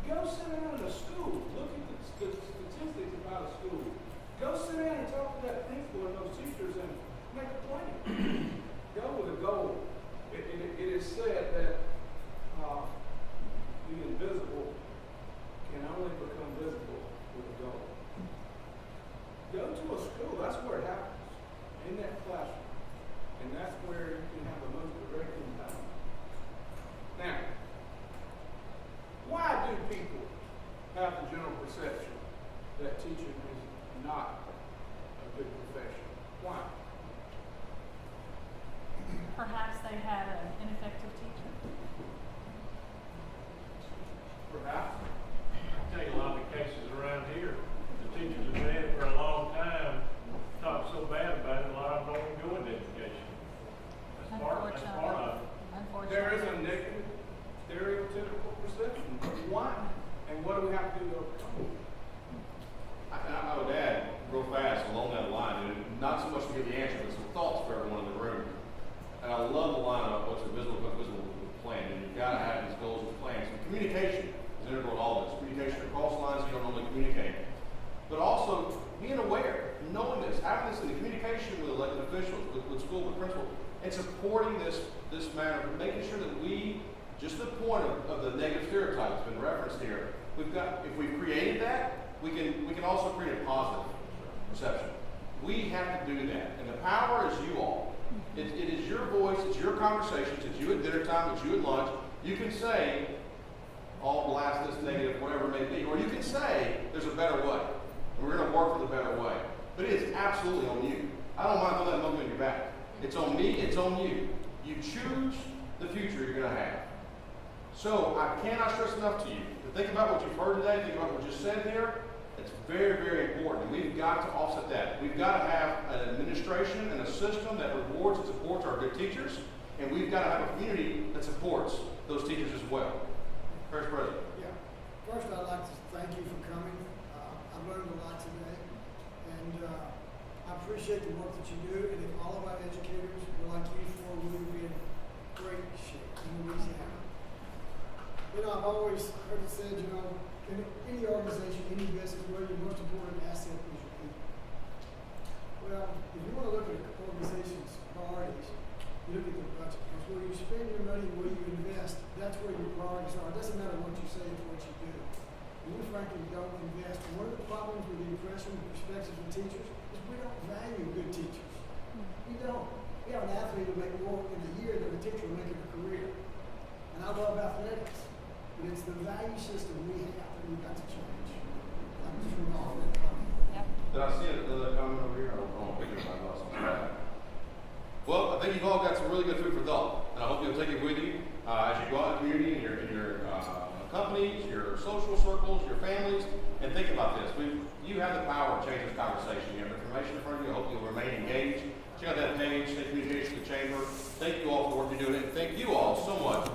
go sit down in a school. Look at the statistics about a school. Go sit down and talk to that principal and those teachers and make a plan. Go with a goal. It is said that the invisible can only become visible with a goal. Go to a school. That's where it happens. In that classroom. And that's where you can have the most direct impact. Now, why do people have the general perception that teaching is not a good profession? Why? Perhaps they had an ineffective teacher. Perhaps. I tell you a lot of the cases around here, the teachers have been at it for a long time, talk so bad about it, a lot of them don't go into education. That's part of it. Unfortunately. There is a negative, stereotypical perception. Why? And what do we have to do to overcome it? I would add real fast along that line, and not so much to give the answer, but some thoughts for everyone in the room. love the line of what's invisible but visible plan, and you've got to have these goals and plans. And communication is integral to all this. Communication across lines you don't normally communicate. But also being aware, knowing this, having this in the communication with elected officials, with school, with principals, and supporting this matter, making sure that we, just the point of the negative stereotype that's been referenced here, we've got, if we've created that, we can also create a positive perception. We have to do that, and the power is you all. It is your voice, it's your conversations, it's you at dinner time, it's you at lunch. You can say, all blast this negative, whatever it may be, or you can say, there's a better way. And we're going to work for the better way. But it is absolutely on you. I don't mind throwing that monkey on your back. It's on me, it's on you. You choose the future you're going to have. So I cannot stress enough to you to think about what you've heard today, think about what you just said here. It's very, very important. We've got to offset that. We've got to have an administration and a system that rewards and supports our good teachers, and we've got to have a community that supports those teachers as well. First President. Yeah. First, I'd like to thank you for coming. I've learned a lot today, and I appreciate the work that you do. And if all of our educators were like you four, we would be in great shape in Louisiana. You know, I've always heard it said, you know, in any organization, any business, where your most important asset is your people. Well, if you want to look at an organization's priorities, you look at the budget. Because where you spend your money, where you invest, that's where your priorities are. It doesn't matter what you say, it's what you do. And we frankly don't invest. One of the problems with the impression and perspectives of teachers is we don't value good teachers. We don't. We have an athlete who make more in a year than a teacher will make in a career. And I love athletics. But it's the value system we have that we've got to change. I'm just from all that comment. Yep. Did I see another comment over here? I don't want to pick it up. Well, I think you've all got some really good food for thought, and I hope you'll take it with you as you go out in the community, in your companies, your social circles, your families, and think about this. You have the power to change this conversation. You have information in front of you. I hope you'll remain engaged. Check out that page, State Communication of the Chamber. Thank you all for what you're doing, and thank you all so much